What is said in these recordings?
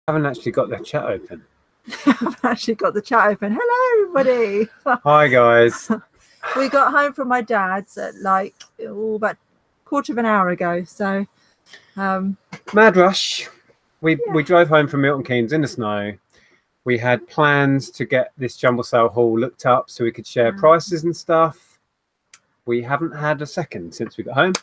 haven't actually got the chat open. I've actually got the chat open. Hello, everybody. Hi, guys. We got home from my dad's at like about quarter of an hour ago. So, mad rush. We drove home from Milton Keynes in the snow. We had plans to get this Jumble Sale Haul looked up so we could share prices and stuff. We haven't had a second since we got home,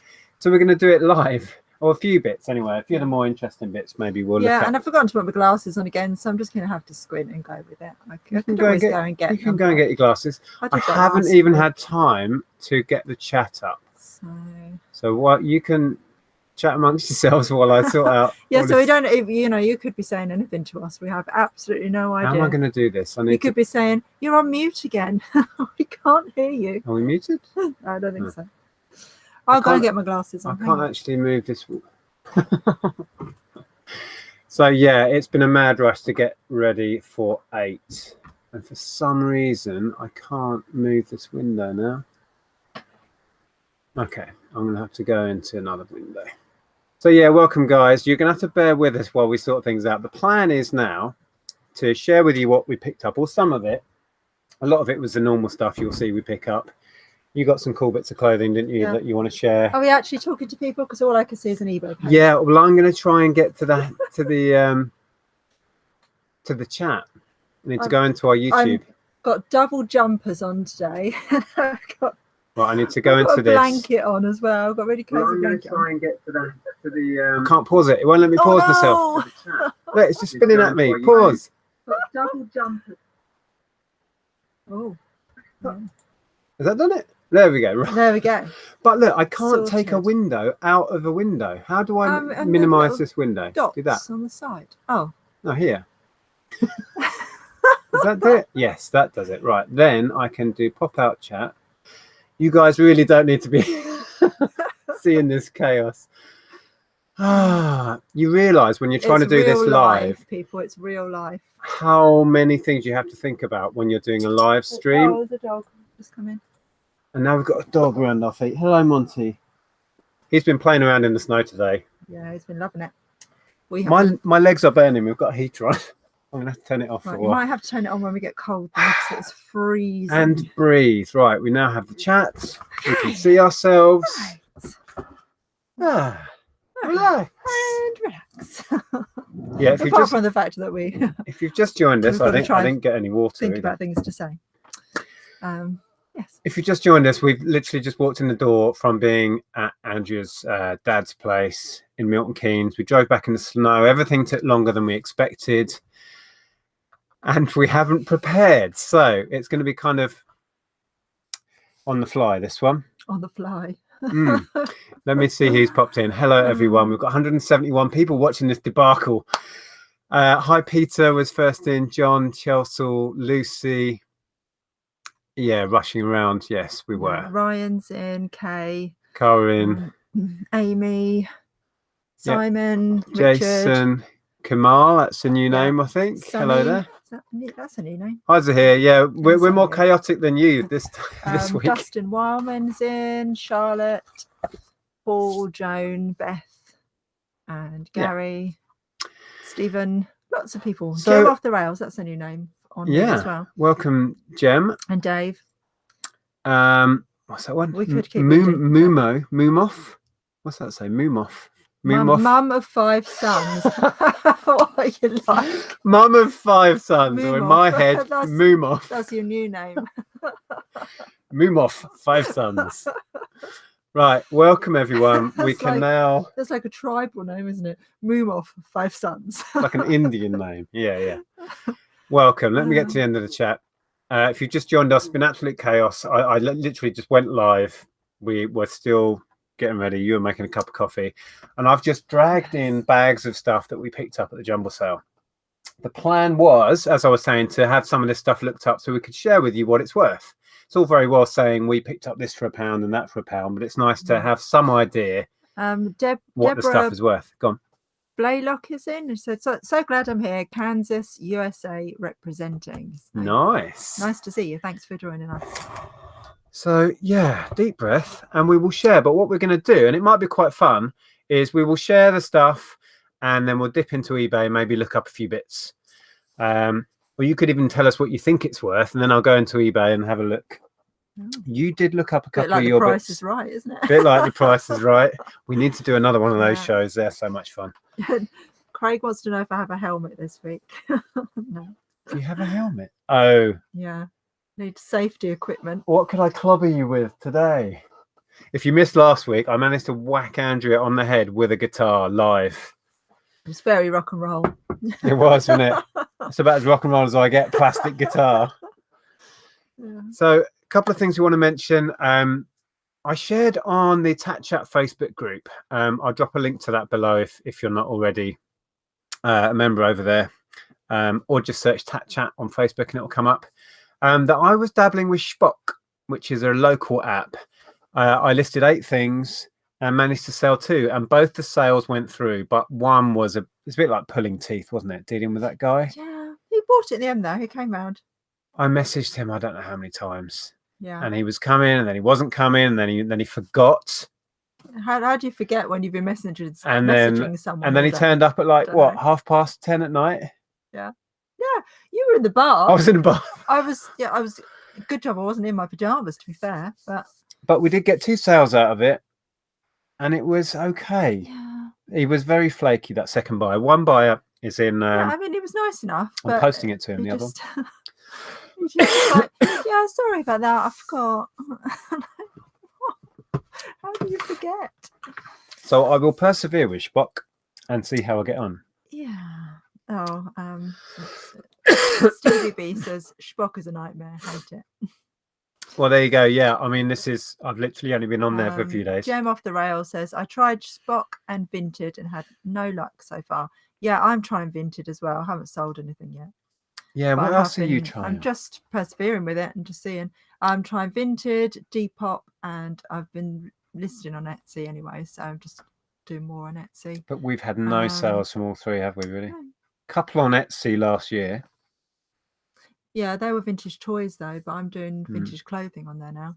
so we're going to do it live. Or a few bits anyway. A few of the more interesting bits maybe we'll look at. And I've forgotten to put my glasses on again, so I'm just going to have to squint and go with it. You can go and get your glasses. I haven't even had time to get the chat up. So what you can chat amongst yourselves while I sort out. So we don't, you could be saying anything to us. We have absolutely no idea. How am I going to do this? You could be saying, you're on mute again. We can't hear you. Are we muted? I don't think so. I'll go and get my glasses on. I can't actually move this. So yeah, it's been a mad rush to get ready for 8. And for some reason, I can't move this window now. Okay, I'm going to have to go into another window. So yeah, welcome guys. You're going to have to bear with us while we sort things out. The plan is now to share with you what we picked up, or some of it. A lot of it was the normal stuff you'll see we pick up. You got some cool bits of clothing, didn't you, that you want to share? Are we actually talking to people? Because all I can see is an eBay page. Yeah, well, I'm going to try and get to the chat. I need to go into our YouTube. I've got double jumpers on today. Right, I need to go into this. Blanket on as well. I've got really cozy blanket on. I'm going to try and get to the. I can't pause it. It won't let me pause myself. Look, it's just spinning at me. Pause. Got double jumpers. Oh. Yeah. Has that done it? There we go. Right. There we go. But look, I can't take a window out of a window. How do I minimize this window? Do that on the side. Oh, here. Does that do it? Yes, that does it. Right, then I can do pop-out chat. You guys really don't need to be seeing this chaos. You realise when you're trying to do this live, people, it's real life. How many things you have to think about when you're doing a live stream. Oh, there's a dog just come in. And now we've got a dog around our feet. Hello, Monty. He's been playing around in the snow today. Yeah, he's been loving it. My legs are burning. We've got a heater on. I'm going to have to turn it off for a while. You might have to turn it on when we get cold because it's freezing. And breathe. Right, we now have the chat. We can see ourselves. Right. Relax. And relax. Yeah, apart from the fact that if you've just joined us, I didn't get any water. Think about things to say. Yes. If you just joined us, we've literally just walked in the door from being at Andrew's dad's place in Milton Keynes. We drove back in the snow. Everything took longer than we expected. And we haven't prepared. So it's going to be kind of on the fly, this one. On the fly. Let me see who's popped in. Hello, everyone. We've got 171 people watching this debacle. Hi, Peter was first in. John, Chelsea, Lucy. Yeah, rushing around. Yes, we were. Ryan's in. Kay. Karen. Amy. Simon. Jason. Richard. Kamal. That's a new name, I think. Sunny. Hello there. That's a new name. Hi, Zahir. Yeah, we're more chaotic than you this week. Dustin Wildman's in. Charlotte. Paul, Joan, Beth, and Gary. Stephen. Lots of people. So, Joe Off the Rails. That's a new name. On as well. Welcome, Jem and Dave. What's that one? We could keep Moomoff. What's that say? Moomoff. Mum of 5 sons. What are you like? Mum of 5 sons. Or in my head, Moomoff. That's your new name. Moomoff, 5 sons. Right, welcome everyone. We can now. That's like a tribal name, isn't it? Moomoff, 5 sons. Like an Indian name. Yeah. Welcome. Let me get to the end of the chat. If you've just joined us, it's been absolute chaos. I literally just went live. We were still getting ready. You were making a cup of coffee. And I've just dragged in bags of stuff that we picked up at the Jumble Sale. The plan was, as I was saying, to have some of this stuff looked up so we could share with you what it's worth. It's all very well saying we picked up this for £1 and that for £1, but it's nice to have some idea what the stuff is worth. Go on. Blaylock is in. So glad I'm here. Kansas, USA representing. So nice to see you. Thanks for joining us. So yeah, deep breath, and we will share. But what we're going to do, and it might be quite fun, is we will share the stuff and then we'll dip into eBay and maybe look up a few bits. Or you could even tell us what you think it's worth, and then I'll go into eBay and have a look. You did look up a couple of your bits. The Price is Right, isn't it? A bit like The Price is Right. We need to do another one of those shows. They're so much fun. Craig wants to know if I have a helmet this week. No. Do you have a helmet? Oh. Yeah. Need safety equipment. What could I clobber you with today? If you missed last week, I managed to whack Andrea on the head with a guitar live. It was very rock and roll. It was, wasn't it? It's about as rock and roll as I get. Plastic guitar. Yeah. So, a couple of things we want to mention. I shared on the Untitled Chat Facebook group. I'll drop a link to that below if you're not already a member over there, or just search Untitled Chat on Facebook and it'll come up. That I was dabbling with Spock, which is a local app. I listed 8 things and managed to sell 2, and both the sales went through, but one was it's a bit like pulling teeth, wasn't it? Dealing with that guy. Yeah, he bought it in the end though. He came round. I messaged him I don't know how many times. Yeah. And he was coming, and then he wasn't coming, and then he forgot. How do you forget when you've been messaging someone? And then he turned up at like what, 10:30 at night? Yeah. Yeah, you were in the bar. I was in the bar. I was. Good job I wasn't in my pajamas, to be fair. But we did get 2 sales out of it, and it was okay. Yeah. He was very flaky, that second buyer. One buyer is in. Yeah, I mean, it was nice enough. I'm posting it to him. The other. He's just like, yeah, sorry about that. I forgot. How do you forget? So I will persevere with Spock and see how I get on. Yeah. Oh, Stevie B says Spock is a nightmare. Hate it. Well, there you go. Yeah, I mean, I've literally only been on there for a few days. Gem Off the Rail says, I tried Spock and Vinted and had no luck so far. Yeah, I'm trying Vinted as well. I haven't sold anything yet. Yeah, what else are you trying? I'm just persevering with it and just seeing. I'm trying Vinted, Depop, and I've been listing on Etsy anyway, so I'm just doing more on Etsy. But we've had no sales from all 3, have we, really? No. Couple on Etsy last year. Yeah, they were vintage toys though, but I'm doing vintage clothing on there now.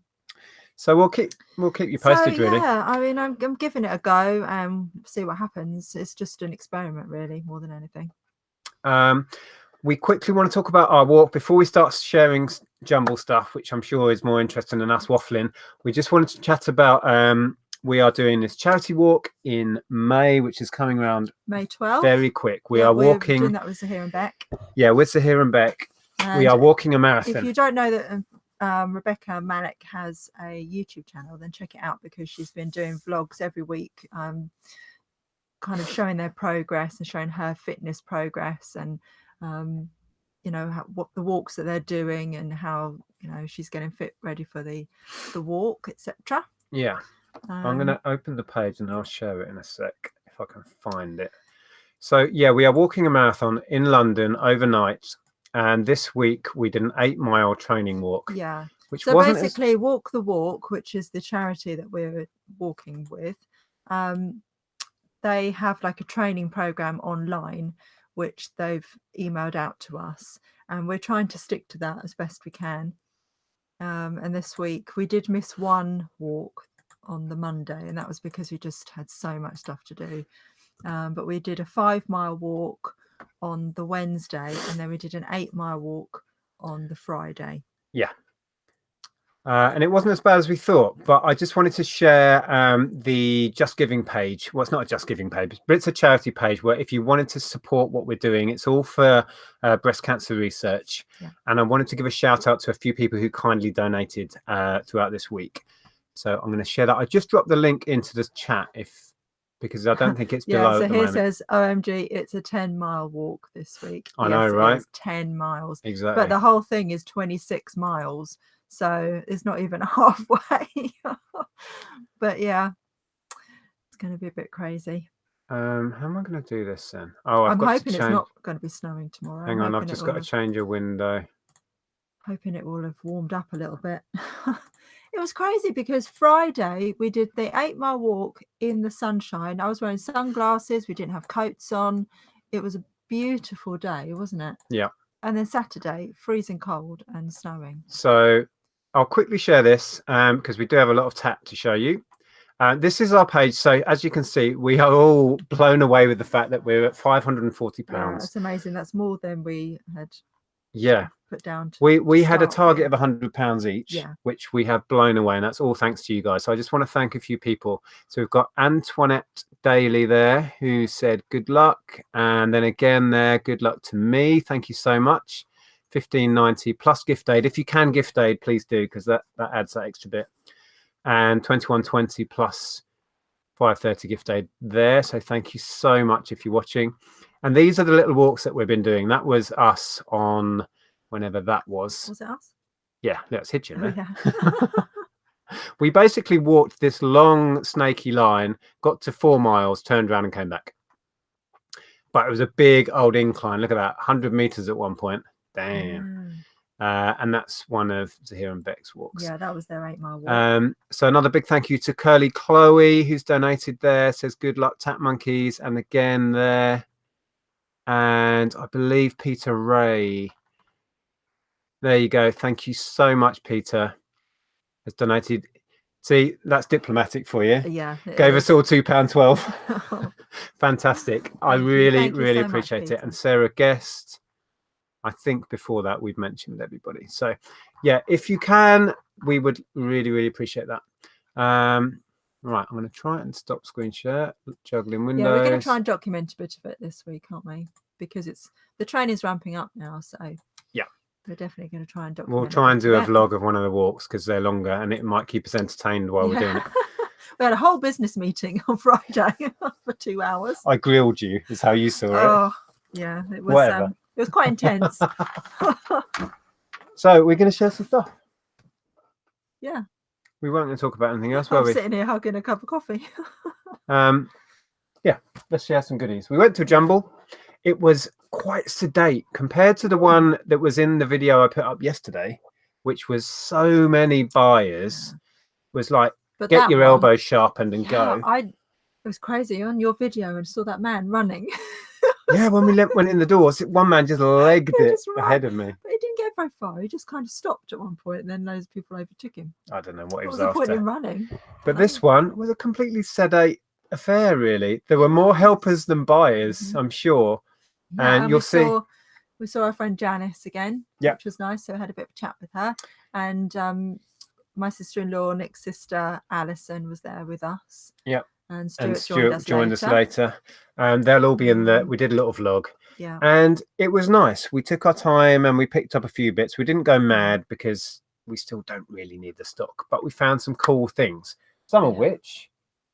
So we'll keep you posted, really. Yeah, I mean, I'm giving it a go and see what happens. It's just an experiment, really, more than anything. We quickly want to talk about our walk before we start sharing Jumble stuff, which I'm sure is more interesting than us waffling. We just wanted to chat about we are doing this charity walk in May, which is coming around May 12th. Very quick. We're walking. Doing that with Zahir and Beck. Yeah, with Zahir and Beck. And we are walking a marathon. If you don't know that Rebecca Malik has a YouTube channel, then check it out because she's been doing vlogs every week, kind of showing their progress and showing her fitness progress and what the walks that they're doing and how she's getting fit, ready for the walk, etc. Yeah, I'm going to open the page and I'll share it in a sec if I can find it. So yeah, we are walking a marathon in London overnight. And this week we did an 8-mile training walk. Yeah. Which so wasn't basically Walk the Walk, which is the charity that we're walking with, they have like a training program online, which they've emailed out to us. And we're trying to stick to that as best we can. And this week we did miss one walk on the Monday, and that was because we just had so much stuff to do. But we did a 5-mile walk on the Wednesday, and then we did an 8-mile walk on the Friday. Yeah. And it wasn't as bad as we thought, but I just wanted to share the Just Giving page. Well, it's not a Just Giving page, but it's a charity page where if you wanted to support what we're doing, it's all for breast cancer research. Yeah. And I wanted to give a shout out to a few people who kindly donated throughout this week. So I'm going to share that. I just dropped the link into the chat because I don't think it's below. So here says, OMG, it's a 10-mile walk this week. I know, right? It's 10 miles. Exactly. But the whole thing is 26 miles. So it's not even halfway. But yeah, it's going to be a bit crazy. How am I going to do this then? Oh, I'm hoping it's not going to be snowing tomorrow. Hang on, I've just got to change a window. Hoping it will have warmed up a little bit. It was crazy because Friday we did the 8-mile walk in the sunshine. I was wearing sunglasses. We didn't have coats on. It was a beautiful day, wasn't it? Yeah. And then Saturday, freezing cold and snowing. So I'll quickly share this because we do have a lot of tat to show you. This is our page. So as you can see, we are all blown away with the fact that we're at £540. That's amazing. That's more than we had put down. We had a target of £100 each, Yeah. which we have blown away, and that's all thanks to you guys. So I just want to thank a few people. So we've got Antoinette Daly there, who said good luck, and then again there, good luck to me. Thank you so much. £15.90 plus gift aid. If you can gift aid, please do, because that adds that extra bit. And £21.20 plus £5.30 gift aid there. So thank you so much if you're watching. And these are the little walks that we've been doing. That was us on whenever that was. Was it us? Yeah, that's Hitchin. Oh, yeah. We basically walked this long snaky line, got to 4 miles, turned around and came back. But it was a big old incline. Look at that, 100 meters at one point. Damn. And that's one of Zahir and Beck's walks. Yeah, that was their 8-mile walk. So another big thank you to Curly Chloe, who's donated there, says good luck, Tap Monkeys. And again there. And I believe Peter Ray. There you go. Thank you so much, Peter. Has donated. See, that's diplomatic for you. Yeah. Gave us all £2.12. Fantastic. I really so appreciate it. And Sarah Guest. I think before that we've mentioned everybody. So yeah, if you can, we would really appreciate that. Right, I'm going to try and stop screen share, juggling windows. Yeah, we're going to try and document a bit of it this week, aren't we? Because the train is ramping up now, so yeah, we're definitely going to try and document. We'll try and do a vlog of one of the walks because they're longer and it might keep us entertained while we're doing it. We had a whole business meeting on Friday for 2 hours. I grilled you, is how you saw it. Oh, yeah, it was. It was quite intense. So we're going to share some stuff. Yeah. We weren't going to talk about anything else, were we? Sitting here hugging a cup of coffee. Yeah, let's share some goodies. We went to Jumble. It was quite sedate compared to the one that was in the video I put up yesterday, which was so many buyers. Was like, get your elbows sharpened and go. It was crazy on your video and saw that man running. Yeah, when we went in the doors, one man just legged it ahead of me. But he didn't get very far. He just kind of stopped at one point, and then loads of people overtook him. I don't know what he was after. What was the point in running? But this one was a completely sedate affair, really. There were more helpers than buyers, I'm sure. Yeah, and you'll see. We saw our friend Janice again, which was nice. So I had a bit of a chat with her. And my sister-in-law, Nick's sister, Alison, was there with us. Yeah. And Stuart joined us later. And they'll all be in the, we did a little vlog. Yeah. And it was nice. We took our time and we picked up a few bits. We didn't go mad because we still don't really need the stock, but we found some cool things. Some of which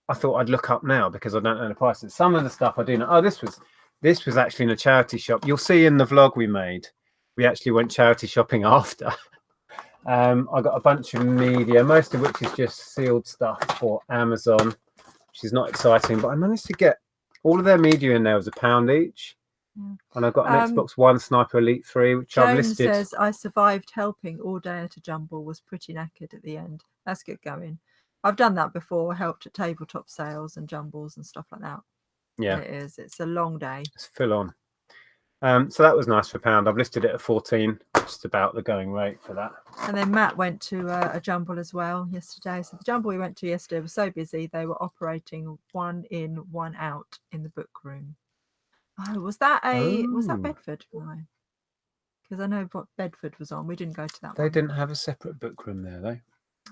I thought I'd look up now because I don't know the prices. Some of the stuff I do know. Oh, this was actually in a charity shop. You'll see in the vlog we made. We actually went charity shopping after. I got a bunch of media, most of which is just sealed stuff for Amazon, which is not exciting, but I managed to get all of their media in there was £1 each. Yeah. And I got an Xbox One Sniper Elite 3, which I've listed. Says, I survived helping all day at a Jumble, was pretty knackered at the end. That's good going. I've done that before, helped at tabletop sales and jumbles and stuff like that. Yeah. It is. It's a long day. It's full on. So that was nice for £1. I've listed it at 14, just about the going rate for that. And then Matt went to a Jumble as well yesterday. So the Jumble we went to yesterday was so busy, they were operating 1 in, 1 out in the book room. Oh, was that Bedford? Because I know what Bedford was on. We didn't go to that one. They didn't have a separate book room there, though.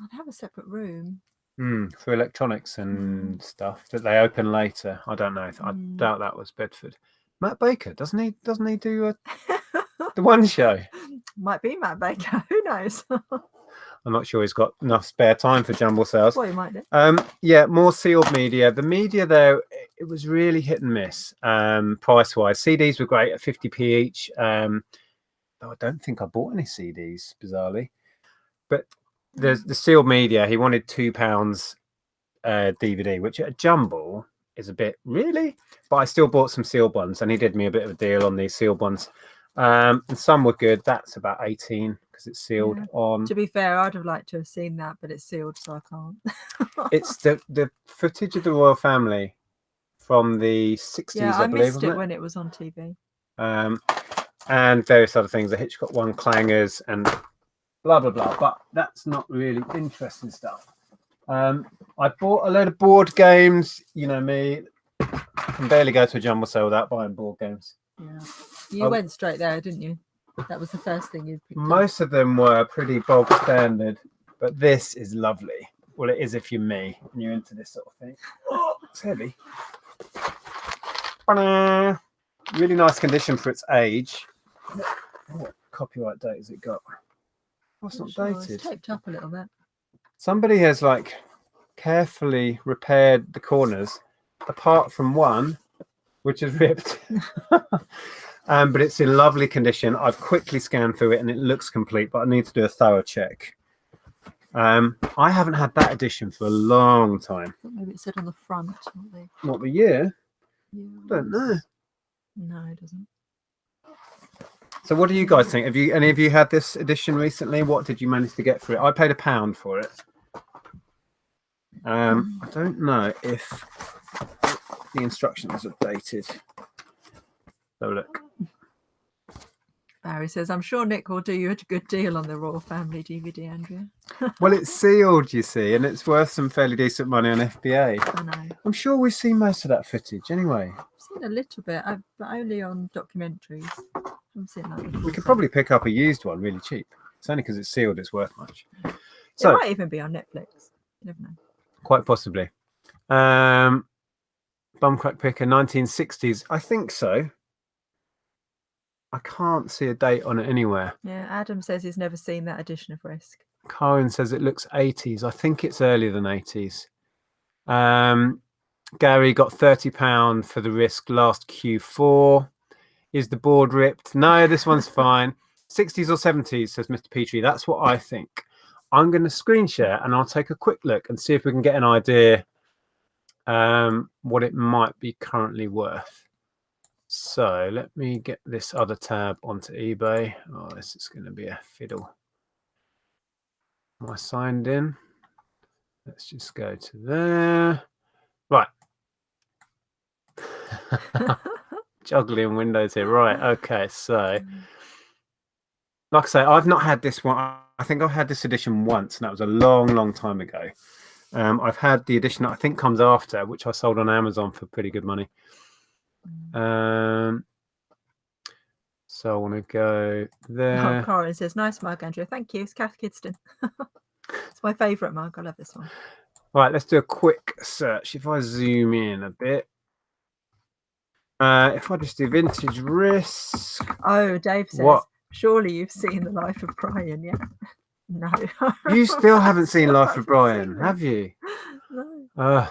I'd have a separate room. For electronics and stuff that they open later. I don't know. I doubt that was Bedford. Matt Baker, doesn't he do the one show? Might be Matt Baker. Who knows? I'm not sure he's got enough spare time for Jumble sales. Well, he might do. Yeah, more sealed media. The media, though, it was really hit and miss price-wise. CDs were great at 50p each. Though I don't think I bought any CDs, bizarrely. But the sealed media, he wanted £2 DVD, which at a Jumble is a bit, really? But I still bought some sealed ones, and he did me a bit of a deal on these sealed ones. And some were good. That's about 18 because it's sealed on. To be fair, I'd have liked to have seen that, but it's sealed, so I can't. It's the footage of the royal family from the 60s, I believe. Missed it when it was on TV. And various other things, the Hitchcock one, clangers, and blah, blah, blah. But that's not really interesting stuff. I bought a load of board games. You know me, I can barely go to a jumble sale without buying board games. Yeah, you went straight there, didn't you? That was the first thing you picked up. Most of them were pretty bog standard, but this is lovely. Well, it is if you're me and you're into this sort of thing. Oh, it's heavy. Really nice condition for its age. What copyright date has it got? Oh, it's not dated. It's taped up a little bit. Somebody has like carefully repaired the corners, apart from one, which is ripped. But it's in lovely condition. I've quickly scanned through it and it looks complete, but I need to do a thorough check. I haven't had that edition for a long time. Maybe it said on the front. What, the year? Yeah, I don't know. No, it doesn't. So what do you guys think? Have you any of you had this edition recently? What did you manage to get for it? I paid £1 for it. I don't know if the instructions are dated. So look. Barry says, I'm sure Nick will do you a good deal on the Royal Family DVD, Andrea. Well, it's sealed, you see, and it's worth some fairly decent money on FBA. I know. I'm sure we've seen most of that footage anyway. I've seen a little bit, but only on documentaries. I'm seeing like we could probably pick up a used one really cheap. It's only because it's sealed it's worth much. So, it might even be on Netflix. You never know. Quite possibly. Bumcrack Picker, 1960s. I think so. I can't see a date on it anywhere. Yeah, Adam says he's never seen that edition of Risk. Karen says it looks 80s. I think it's earlier than 80s. Gary got £30 for the Risk last Q4. Is the board ripped? No, this one's fine. 60s or 70s, says Mr. Petrie. That's what I think. I'm going to screen share and I'll take a quick look and see if we can get an idea what it might be currently worth. So let me get this other tab onto eBay. Oh, this is going to be a fiddle. Am I signed in? Let's just go to there. Right. Juggling windows here. Right. Okay. So, like I say, I've not had this one. I think I've had this edition once, and that was a long, long time ago. I've had the edition that I think comes after, which I sold on Amazon for pretty good money. So I want to go there. Corin says, nice mug, Andrea. Thank you. It's Kath Kidston. It's my favourite mug. I love this one. Right, let's do a quick search. If I zoom in a bit. If I just do vintage Risk. Oh, Dave says, what? Surely you've seen The Life of Brian, yeah? No. You still haven't seen Life of Brian, have you? No.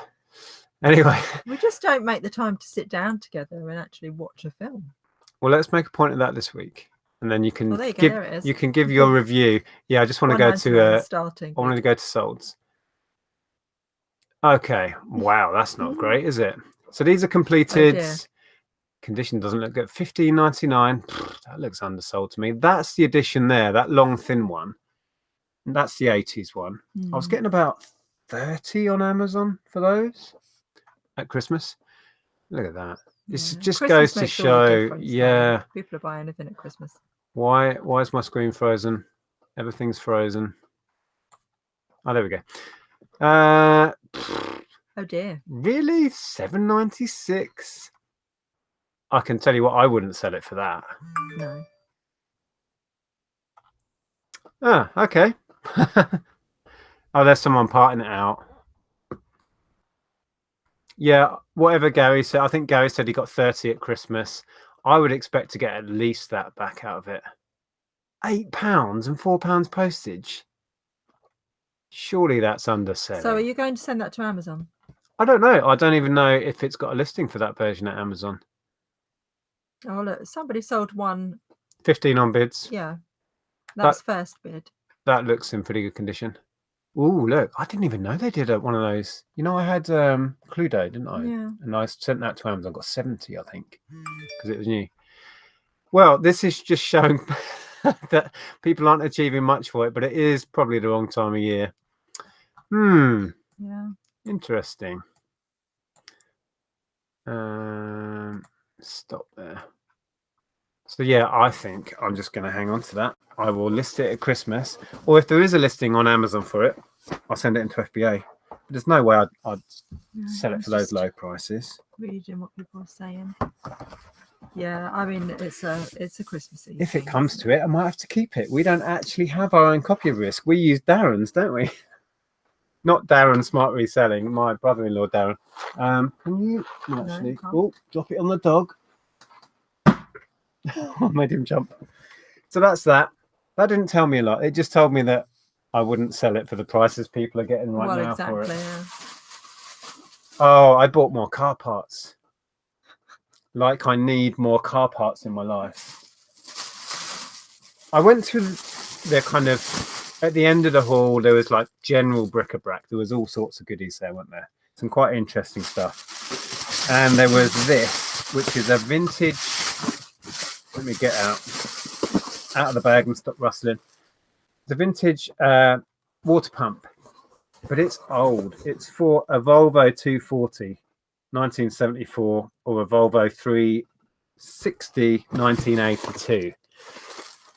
Anyway. We just don't make the time to sit down together and actually watch a film. Well, let's make a point of that this week. And then you can you can give your review. Yeah, I just want to go to starting. I want to go to Solds. Okay. Wow, that's not great, is it? So these are completed. Oh, condition doesn't look good. $15.99. That looks undersold to me. That's the edition there, that long thin one. That's the 80s one. I was getting about 30 on Amazon for those at Christmas. Look at that. This just Christmas goes to show, yeah. People are buying anything at Christmas. Why is my screen frozen? Everything's frozen. Oh, there we go. Oh dear. Really? $7.96? I can tell you what, I wouldn't sell it for that. No. Ah, okay. Oh, there's someone parting it out. Yeah, whatever Gary said. I think Gary said he got 30 at Christmas. I would expect to get at least that back out of it. £8 and £4 postage. Surely that's underselling. So are you going to send that to Amazon? I don't know. I don't even know if it's got a listing for that version at Amazon. Oh, look, somebody sold one. 15 on bids. Yeah. That's first bid. That looks in pretty good condition. Ooh, look, I didn't even know they did one of those. You know, I had Cluedo, didn't I? Yeah. And I sent that to Amazon. Got 70, I think, because it was new. Well, this is just showing that people aren't achieving much for it, but it is probably the wrong time of year. Yeah. Interesting. Stop there. So yeah, I think I'm just going to hang on to that. I will list it at Christmas, or if there is a listing on Amazon for it, I'll send it into FBA. There's no way I'd No, sell it it's for those just low prices. reading what people are saying. Yeah, I mean it's a Christmas Eve. If it thing, comes isn't to it, I might have to keep it. We don't actually have our own copy of Risk. We use Darren's, don't we? Not Darren Smart Reselling, my brother-in-law Darren. Can you actually drop it on the dog? I made him jump. So that's that. That didn't tell me a lot. It just told me that I wouldn't sell it for the prices people are getting right now for it. Yeah. Oh, I bought more car parts. Like I need more car parts in my life. I went to the kind of, at the end of the haul, there was like general bric-a-brac. There was all sorts of goodies there, weren't there? Some quite interesting stuff. And there was this, which is a vintage, let me get out of the bag and stop rustling. It's a vintage water pump, but it's old. It's for a Volvo 240, 1974, or a Volvo 360, 1982.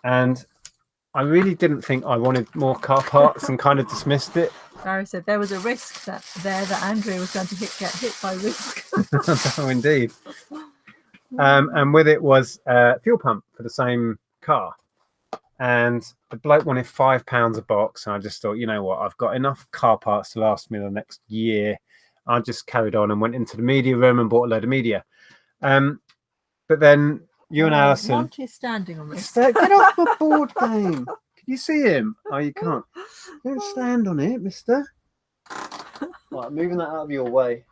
And I really didn't think I wanted more car parts and kind of dismissed it. Barry said there was a risk that Andrea was going to get hit by Risk. Oh, indeed. And with it was a fuel pump for the same car. And the bloke wanted £5 a box. And I just thought, you know what? I've got enough car parts to last me the next year. I just carried on and went into the media room and bought a load of media. But then you and Alison... Monty's standing on this. Get off my board game. Can you see him? Oh, you can't. Don't stand on it, mister. Right, moving that out of your way.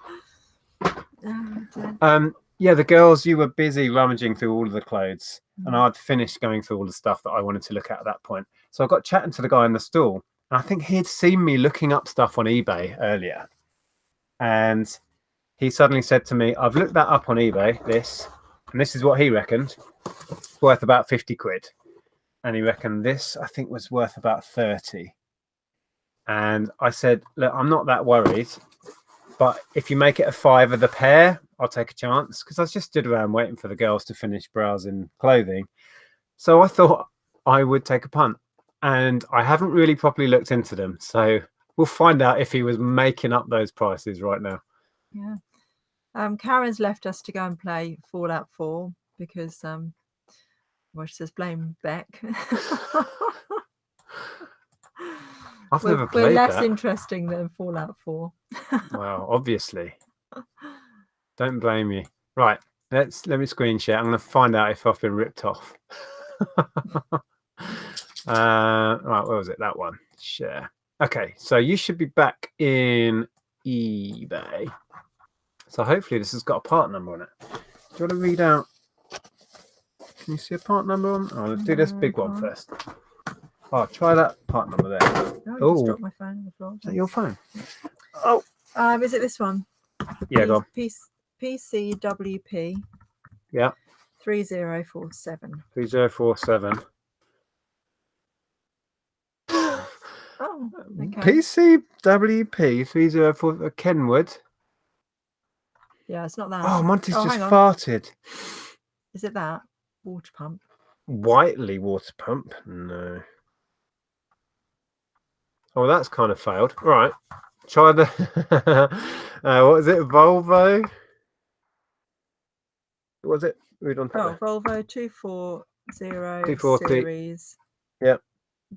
Yeah, the girls, you were busy rummaging through all of the clothes, and I'd finished going through all the stuff that I wanted to look at that point. So I got chatting to the guy in the stall, and I think he'd seen me looking up stuff on eBay earlier. And he suddenly said to me, I've looked that up on eBay, this, and this is what he reckoned. It's worth about 50 quid. And he reckoned this, I think, was worth about 30. And I said, look, I'm not that worried, but if you make it a £5 the pair, I'll take a chance, because I just stood around waiting for the girls to finish browsing clothing. So I thought I would take a punt, and I haven't really properly looked into them. So we'll find out if he was making up those prices right now. Yeah. Karen's left us to go and play Fallout 4 because, well, she says blame Beck. Never played we're less that. interesting than Fallout 4. Well, obviously. Don't blame you. Right, let me screen share. I'm going to find out if I've been ripped off. Right, where was it? That one. Share. Okay, so you should be back in eBay. So hopefully this has got a part number on it. Do you want to read out? Can you see a part number on? Oh, let's do this big one first. Oh, try that part number there. Oh, I just dropped my phone on the floor. Is that your phone? Oh. Is it this one? Yeah, go on. PCWP. Yeah. 3047. 3047. Oh, okay. PCWP 304 Kenwood. Yeah, it's not that. Oh, Monty's just farted. Is it that? Water pump. Whiteley water pump? No. Oh, that's kind of failed. All right. Try the... what is it? Volvo? What was it? Read on top there. Volvo 240 240. series. Yep.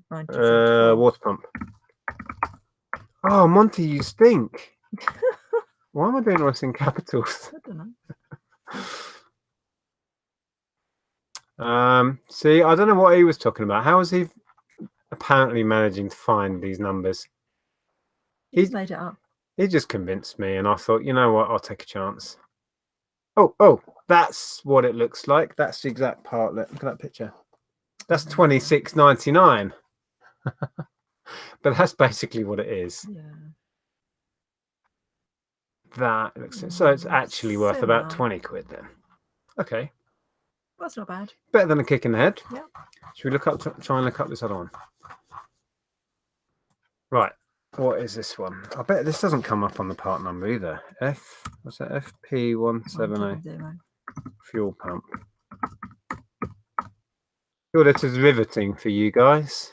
Water pump. Oh, Monty, you stink. Why am I doing all this in capitals? I don't know. See, I don't know what he was talking about. How is he apparently managing to find these numbers? He's made it up. He just convinced me, and I thought, you know what, I'll take a chance. Oh, that's what it looks like. That's the exact part. Look at that picture. That's $26.99. But that's basically what it is. Yeah. That looks so it's actually worth about 20 quid then. Okay. Well, that's not bad. Better than a kick in the head. Yeah. Should we try and look up this other one? Right. What is this one? I bet this doesn't come up on the part number either. What's that? FP170 fuel pump. Sure, this is riveting for you guys.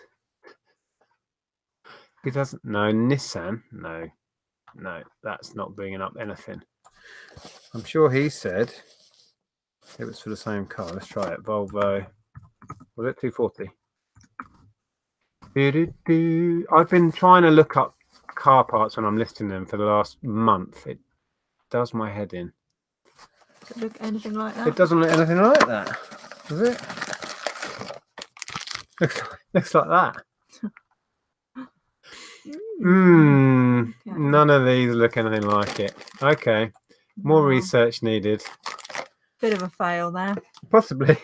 He doesn't know. Nissan? No. No, that's not bringing up anything. I'm sure he said it was for the same car. Let's try it. Volvo. Was it 240? I've been trying to look up car parts when I'm listing them for the last month. It does my head in. Does it look anything like that? It doesn't look anything like that, does it? Looks like that. Okay. None of these look anything like it. Okay, more Wow. research needed. Bit of a fail there. Possibly.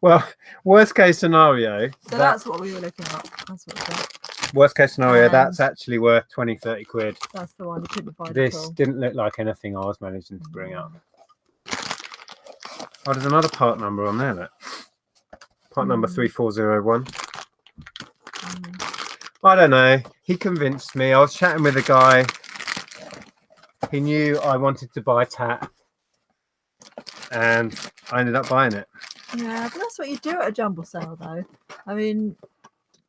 Well, worst case scenario. So that's what we were looking at. That's what worst case scenario, And that's actually worth 20-30 quid. that's the one you couldn't find at This all. didn't look like anything I was managing to bring up. Oh, there's another part number on there. Look. Part number 3401. I don't know. He convinced me. I was chatting with a guy. He knew I wanted to buy tat, and I ended up buying it. Yeah, but that's what you do at a jumble sale, though. I mean,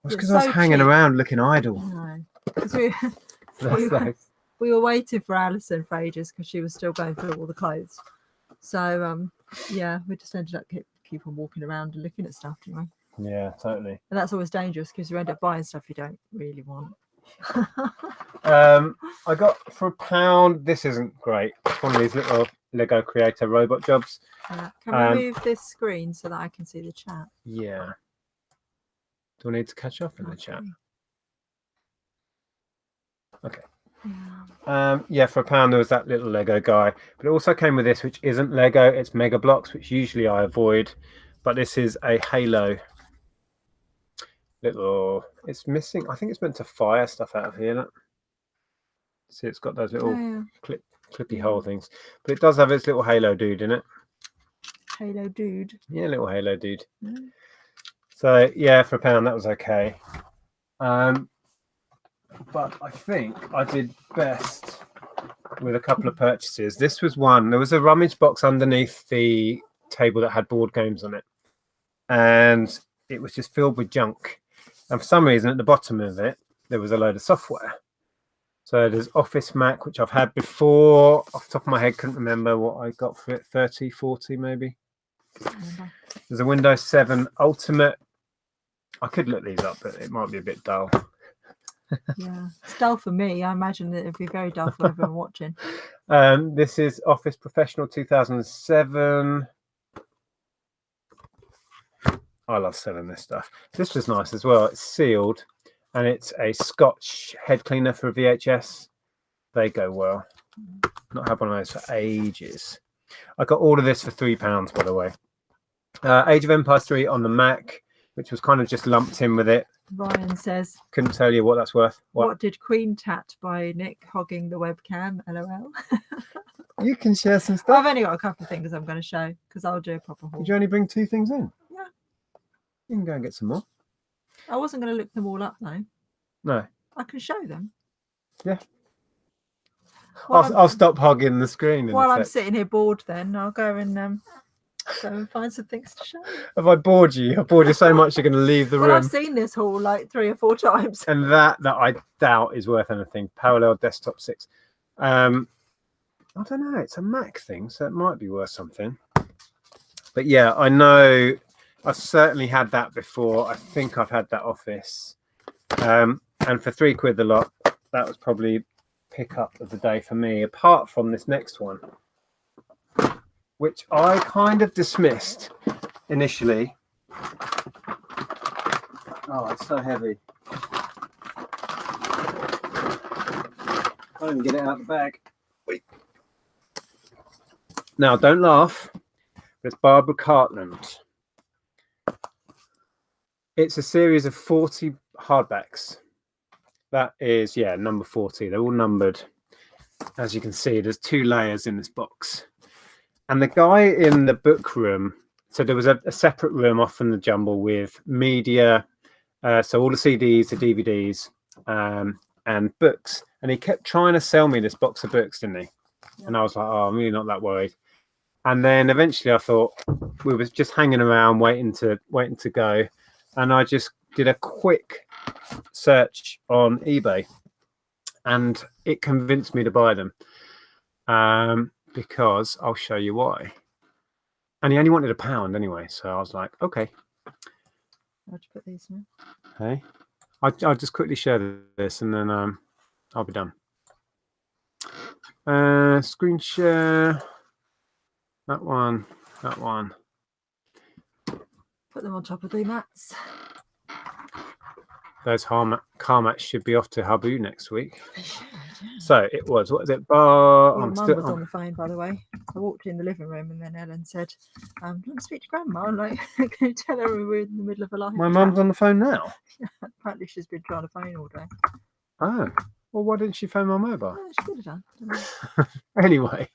It's because I was hanging around looking idle. No, because we That's nice. we were waiting for Alison for ages because she was still going through all the clothes. So yeah, we just ended up keep on walking around and looking at stuff, didn't we? Yeah, totally. And that's always dangerous because you end up buying stuff you don't really want. I got for £1. This isn't great. It's one of these little Lego Creator robot jobs. Can we move this screen so that I can see the chat? Yeah. Do I need to catch up in the chat? Okay. Yeah, for £1 there was that little Lego guy, but it also came with this, which isn't Lego. It's Mega Blocks, which usually I avoid, but this is a Halo. Little, it's missing. I think it's meant to fire stuff out of here. Look. See, it's got those little clippy hole things, but it does have its little Halo dude in it. Halo dude. Yeah, little Halo dude. So yeah, for £1 that was okay. But I think I did best with a couple of purchases. This was one. There was a rummage box underneath the table that had board games on it, and it was just filled with junk. And for some reason, at the bottom of it, there was a load of software. So there's Office Mac, which I've had before. Off the top of my head, couldn't remember what I got for it. 30, 40 maybe. There's a Windows 7 Ultimate. I could look these up, but it might be a bit dull. Yeah, it's dull for me. I imagine that it'd be very dull for everyone watching. This is Office Professional 2007. I love selling this stuff. This was nice as well. It's sealed, and it's a Scotch head cleaner for a VHS. They go well. Not had one of those for ages. I got all of this for £3, by the way. Age of Empires 3 on the Mac, which was kind of just lumped in with it. Ryan says, couldn't tell you what that's worth. What did Queen Tat by Nick hogging the webcam? LOL. You can share some stuff. I've only got a couple of things I'm going to show because I'll do a proper haul. Did you only bring 2 things in? Yeah. You can go and get some more. I wasn't going to look them all up though. No. I can show them. Yeah. I'll stop hogging the screen. While I'm sitting here bored, then I'll go and find some things to show. Have I bored you? I've bored you so much you're going to leave the room. I've seen this haul like 3 or 4 times. And that I doubt is worth anything. Parallel Desktop 6. I don't know. It's a Mac thing, so it might be worth something. But yeah, I know I certainly had that before. I think I've had that Office. And for £3 a lot, that was probably pick up of the day for me, apart from this next one, which I kind of dismissed initially. Oh, it's so heavy. Can't even get it out of the bag. Wait. Now, don't laugh. It's Barbara Cartland. It's a series of 40 hardbacks. That is, yeah, number 40. They're all numbered. As you can see, there's 2 layers in this box. And the guy in the book room, so there was a separate room off from the jumble with media, so all the CDs, the DVDs, and books. And he kept trying to sell me this box of books, didn't he? Yeah. And I was like, oh, I'm really not that worried. And then eventually I thought we were just hanging around waiting to go. And I just did a quick search on eBay. and it convinced me to buy them. Because I'll show you why. And he only wanted £1 anyway, so I was like, okay. I'll just put these now. Hey, I'll just quickly share this, and then I'll be done. Screen share. That one. Put them on top of the mats. Those car mats should be off to Habu next week. They should, yeah. So it was, what is it? Your mum was on the phone, by the way. I walked in the living room and then Ellen said, do you want to speak to Grandma? I'm like, can you tell her we're in the middle of a live My mum's on the phone now? Yeah, apparently she's been trying to phone all day. Oh, well, why didn't she phone my mobile? Oh, she could have done. Anyway.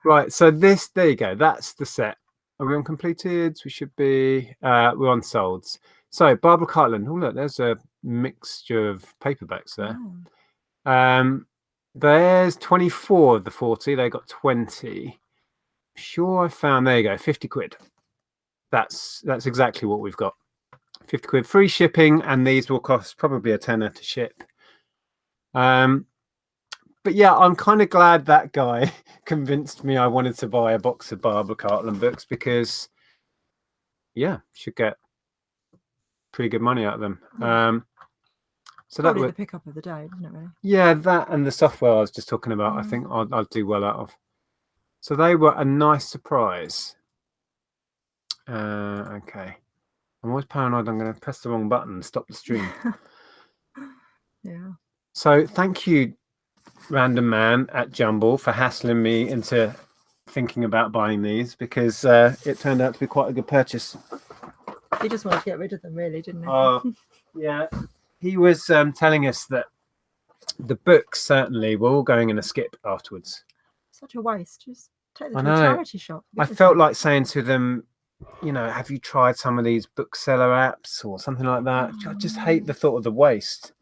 Right, so there you go. That's the set. Are we on completed? We should be. We're on solds. So Barbara Cartland. Oh look, there's a mixture of paperbacks there. Oh. There's 24 of the 40. They got 20. Sure, I found. There you go. 50 quid. That's exactly what we've got. 50 quid free shipping, and these will cost probably a tenner to ship. But yeah, I'm kind of glad that guy convinced me I wanted to buy a box of Barbara Cartland books, because, yeah, should get pretty good money out of them. Yeah. So probably that the pickup of the day, isn't it, really? Yeah, that and the software I was just talking about, I think I'll do well out of. So they were a nice surprise. Okay. I'm always paranoid I'm going to press the wrong button and stop the stream. Yeah. So thank you, random man at Jumble, for hassling me into thinking about buying these, because it turned out to be quite a good purchase. He just wanted to get rid of them, really, didn't he? Yeah. He was telling us that the books certainly were all going in a skip afterwards. Such a waste. Just take them to a charity shop. I felt like saying to them, you know, have you tried some of these bookseller apps or something like that? I just hate the thought of the waste.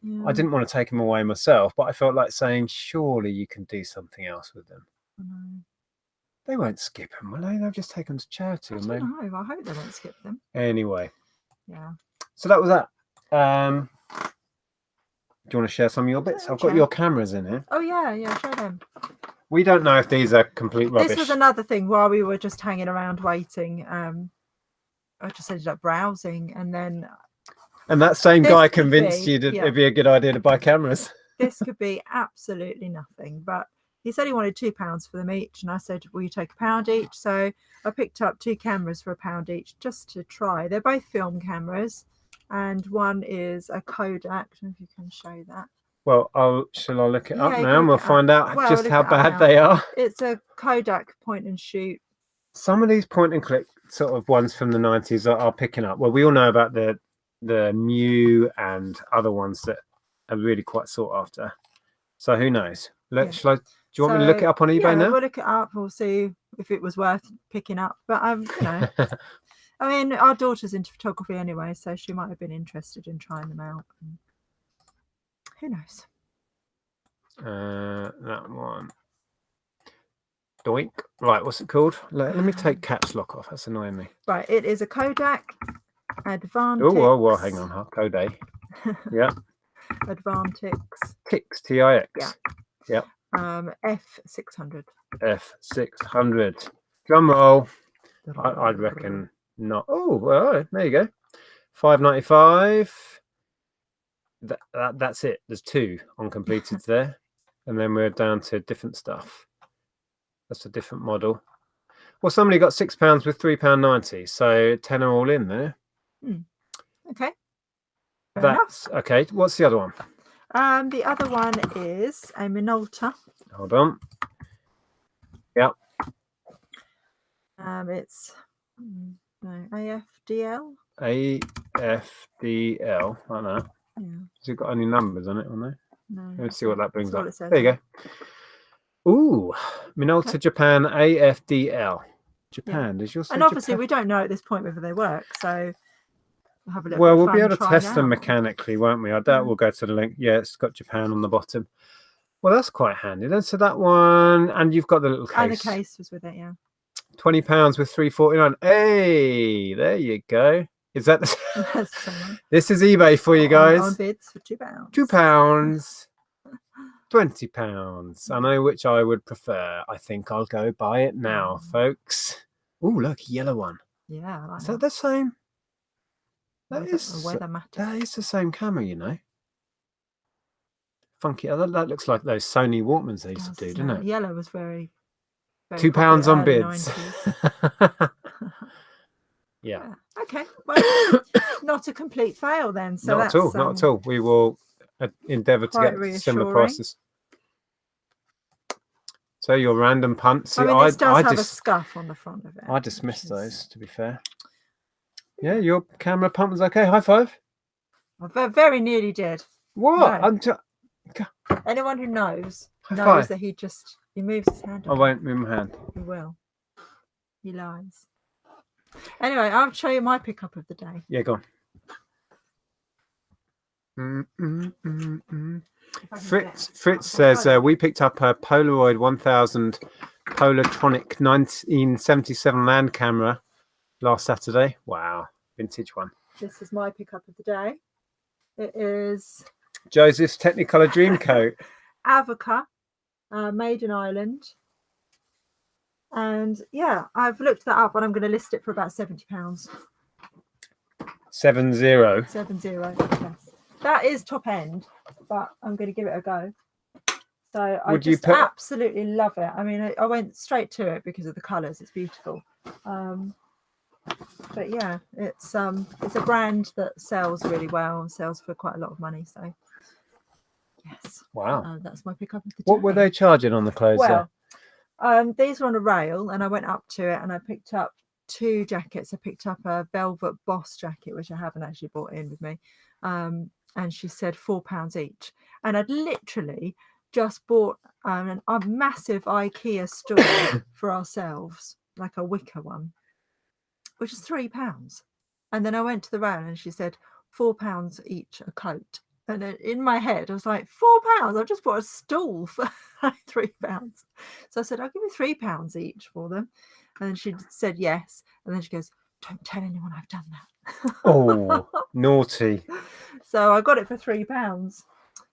Yeah. I didn't want to take them away myself, but I felt like saying, surely you can do something else with them. They won't skip them, will they? They'll just take them to charity. I hope they won't skip them. Anyway. Yeah. So that was that. Do you want to share some of your bits? I've got your cameras in here. Oh, yeah, show them. We don't know if these are complete rubbish. This was another thing while we were just hanging around waiting. I just ended up browsing, and then... And that same guy convinced you that it'd be a good idea to buy cameras. This could be absolutely nothing, but he said he wanted £2 for them each, and I said, will you take £1 each? So I picked up 2 cameras for £1 each just to try. They're both film cameras, and one is a Kodak. I don't know if you can show that. Well, shall I look it up now, and we'll find out just how bad they are? It's a Kodak point and shoot. Some of these point and click sort of ones from the 90s are picking up. Well, we all know about the new and other ones that are really quite sought after. So who knows? Do you want me to look it up on eBay now? We'll look it up. We'll see if it was worth picking up. But you know, I mean, our daughter's into photography anyway, so she might have been interested in trying them out. Who knows? That one. Doink. Right, what's it called? Let me take caps lock off. That's annoying me. Right, it is a Kodak Advantix. Oh, well, hang on. Kodak. Yeah. Advantix. Tix, T-I-X. Yeah. Yep. F600. F600. Drum roll. I'd reckon not. Oh, well, there you go. $5.95. That's it. There's 2 on completed there, and then we're down to different stuff. That's a different model. Well, somebody got £6 with £3.90, so 10 are all in there. Okay. That's okay. What's the other one? The other one is a Minolta. Hold on. Yep. It's AFDL. AFDL. I don't know. Yeah. Has it got any numbers on it or no? No. Let's see what that brings up. There you go. Ooh, Minolta Japan AFDL. Japan. Does yours say And obviously Japan? we don't know at this point whether they work, so we'll have a look. Well, we'll be able to test them mechanically, won't we? I doubt we'll go to the link. Yeah, it's got Japan on the bottom. Well, that's quite handy then. So that one, and you've got the little case. And the case was with it, yeah. £20 with $3.49. Hey, there you go. Is that the... That's someone. This is eBay for you guys. On bids for £2. £2. £20. I know which I would prefer. I think I'll go buy it now, folks. Oh, look, yellow one. Yeah, I like Is that the same? That Weather- is Weathermatic. that is the same camera, you know. Funky. Oh, that looks like those Sony Walkmans they used to do, doesn't it? Yellow was very, very £2 on popular, early bids. 90s. Yeah. Okay. Well, not a complete fail then. So Not at all. Not at all. We will endeavour to get similar prices. So your random punt. See, I mean, this does have a scuff on the front of it. I dismissed those, to be fair. Yeah, your camera punt was okay. High five. I very nearly did. What? No. Anyone who knows five. that he moves his hand. I won't move my hand. He will. He lies. Anyway, I'll show you my pickup of the day. Yeah, go on. Fritz says we picked up a Polaroid 1000 Polatronic 1977 land camera last Saturday. Wow, vintage one. This is my pickup of the day. It is Joseph's Technicolor Dreamcoat. Avoca, made in Ireland. And yeah, I've looked that up and I'm going to list it for about £70. 70. 70, yes. That is top end, but I'm going to give it a go. So I just absolutely love it. I mean, I went straight to it because of the colours. It's beautiful. But yeah, it's a brand that sells really well and sells for quite a lot of money. So yes, wow, that's my pickup of the day. What were they charging on the clothes? Well, these were on a rail, and I went up to it and I picked up 2 jackets. I picked up a velvet Boss jacket, which I haven't actually brought in with me, and she said £4 each. And I'd literally just bought a massive IKEA stool for ourselves, like a wicker one, which is £3. And then I went to the rail and she said £4 each a coat. And in my head, I was like, £4? I've just bought a stool for £3. So I said, I'll give you £3 each for them. And then she said yes. And then she goes, don't tell anyone I've done that. Oh, naughty. So I got it for £3.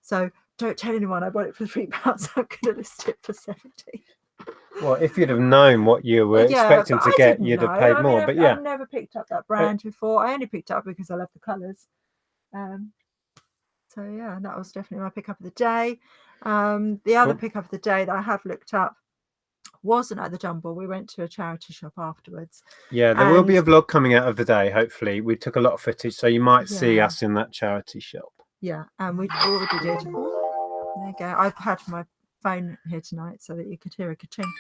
So don't tell anyone I bought it for £3. I'm going to list it for 70. Well, if you'd have known what you were expecting to get, you'd have paid more. But yeah, I've never picked up that brand before. I only picked it up because I love the colours. So yeah, that was definitely my pickup of the day. The other pickup of the day that I have looked up wasn't at the Jumble. We went to a charity shop afterwards. Yeah, there will be a vlog coming out of the day, hopefully. We took a lot of footage, so you might see us in that charity shop. Yeah, and we already did. There you go. I've had my phone here tonight so that you could hear a ka-ching.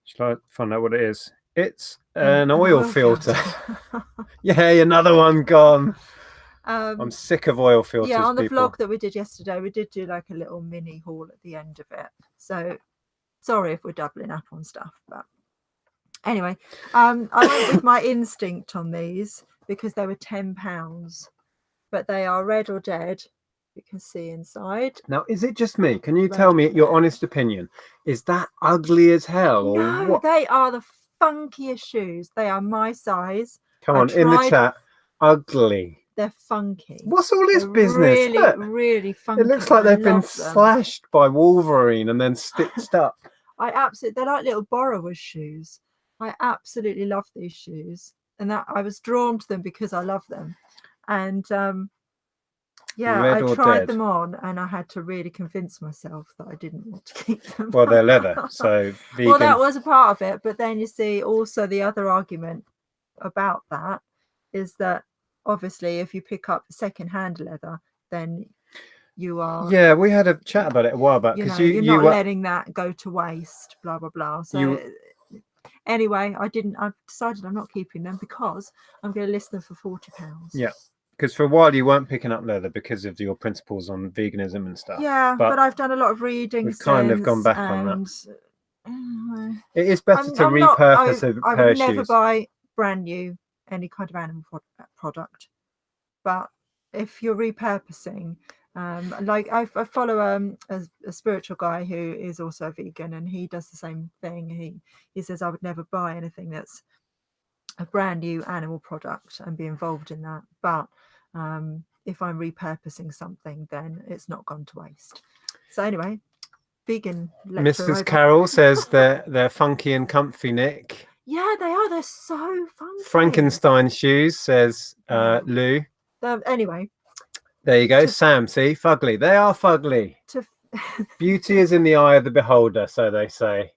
Shall I find out what it is? It's an oil filter. Yay, another one gone. I'm sick of oil filters. Yeah, on the vlog that we did yesterday, we did do like a little mini haul at the end of it. So sorry if we're doubling up on stuff, but anyway, I went with my instinct on these because they were £10, but they are red or dead. You can see inside. Now, is it just me? Can you tell me your honest opinion? Is that ugly as hell? Or no, what? They are the funkiest shoes. They are my size. Come on, in the chat. Ugly. They're funky. What's all this business? Really, really funky. It looks like they've been slashed by Wolverine and then stitched up. They're like little borrower's shoes. I absolutely love these shoes, and that I was drawn to them because I love them. And yeah, I tried them on, and I had to really convince myself that I didn't want to keep them. Well, they're leather, so vegan. Well, that was a part of it, but then you see also the other argument about that is that obviously if you pick up second-hand leather, then you are we had a chat about it a while back because you're not letting that go to waste, blah blah blah. So anyway, I've decided I'm not keeping them because I'm going to list them for £40. Yeah, because for a while you weren't picking up leather because of your principles on veganism and stuff. Yeah, but I've done a lot of reading. We've kind of gone back on that. It is better to repurpose a pair of shoes. I would never buy brand new any kind of animal product, but if you're repurposing, like I follow a spiritual guy who is also a vegan, and he does the same thing. He says I would never buy anything that's a brand new animal product and be involved in that. But if I'm repurposing something, then it's not gone to waste. So anyway, vegan lecture Mrs. over. Carroll says they're funky and comfy, Nick. Yeah, they are. They're so funky. Frankenstein shoes, says Lou. Anyway. There you go. Sam, see? Fugly. They are fugly. Beauty is in the eye of the beholder, so they say.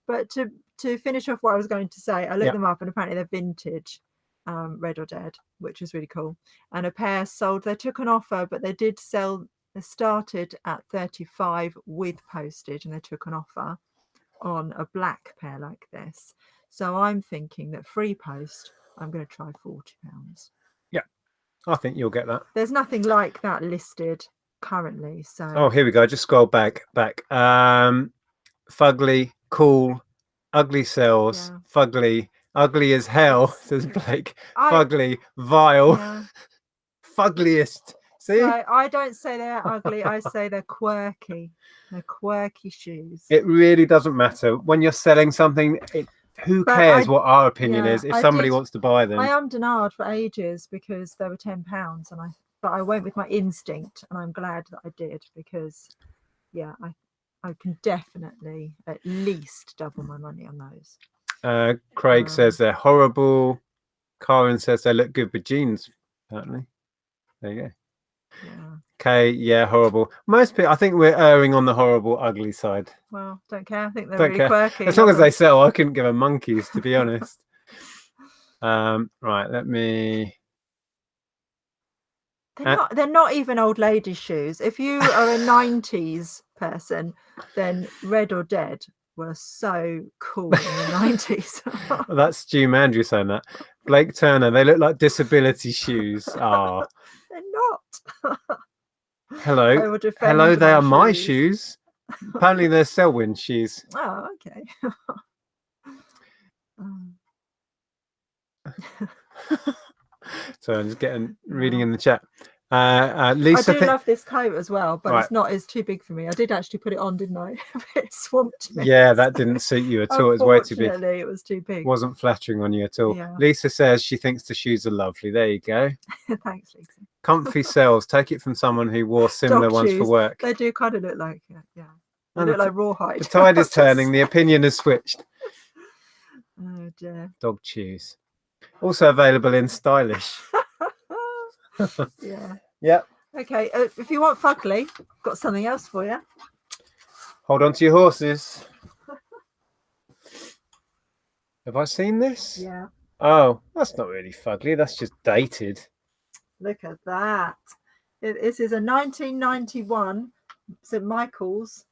But to finish off what I was going to say, I looked them up and apparently they're vintage, Red or Dead, which is really cool. And a pair sold, they took an offer, but they did sell, they started at 35 with postage and they took an offer on a black pair like this. So I'm thinking that free post, I'm going to try £40. Yeah, I think you'll get that. There's nothing like that listed currently. So oh, here we go. Just scroll back. Fugly, cool, ugly sells, fugly, ugly as hell, says Blake. Fugly, vile, fugliest. See? So I don't say they're ugly, I say they're quirky. They're quirky shoes. It really doesn't matter. When you're selling something, who cares what our opinion is if somebody wants to buy them? I ummed and ahed for ages because they were £10 but I went with my instinct and I'm glad that I did because I can definitely at least double my money on those. Craig says they're horrible. Karen says they look good with jeans, apparently. There you go. Okay, horrible. Most people, I think we're erring on the horrible, ugly side. Well, don't care. I think they're really quirky. As long as they sell, I couldn't give a monkeys, to be honest. Right, let me... They're not even old ladies' shoes. If you are a 90s person, then Red or Dead were so cool in the 90s. Well, that's Stu Mandrew saying that. Blake Turner, they look like disability shoes. Ah, they're not. Hello, they are my shoes. Apparently they're Selwyn shoes. Oh, okay. So I'm just reading in the chat. Lisa, I do love this coat as well, but it's too big for me. I did actually put it on, didn't I? It swamped me. Yeah, that didn't suit you at all. It was way too big. It was too big. Wasn't flattering on you at all. Yeah. Lisa says she thinks the shoes are lovely. There you go. Thanks, Lisa. Comfy sells. Take it from someone who wore similar ones for work. They do kind of look like They look like rawhide. The tide is turning. The opinion has switched. Oh dear. Dog shoes. Also available in stylish. Yep. Okay, if you want fugly, got something else for you. Hold on to your horses. Have I seen this? Yeah. Oh, that's not really fugly. That's just dated. Look at that. This is a 1991 St. Michael's.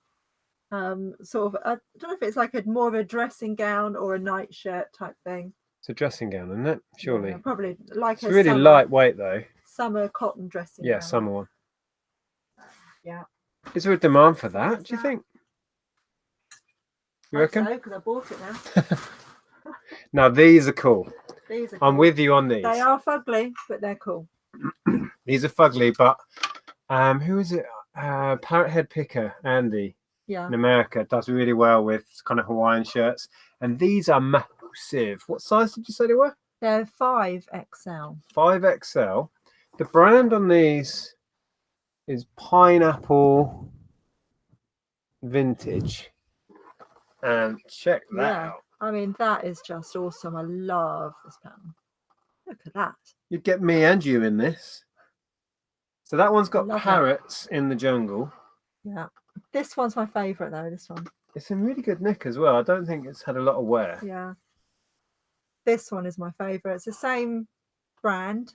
Sort of, I don't know if it's like more of a dressing gown or a nightshirt type thing. It's a dressing gown, isn't it? Surely. Yeah, probably like it's really lightweight though. Summer cotton dressing. Yeah, summer one. Yeah. Is there a demand for that? Do you think? You reckon? Because I bought it now. Now these are cool. These are I'm with you on these. They are fugly, but they're cool. These are fugly, but who is it? Parrot Head Picker Andy. Yeah. In America does really well with kind of Hawaiian shirts, and these are massive. What size did you say they were? They're 5XL. 5XL. The brand on these is Pineapple Vintage. And check that out. I mean, that is just awesome. I love this pattern. Look at that. You'd get me and you in this. So that one's got parrots in the jungle. Yeah. This one's my favourite though, this one. It's in really good nick as well. I don't think it's had a lot of wear. Yeah. This one is my favourite. It's the same brand,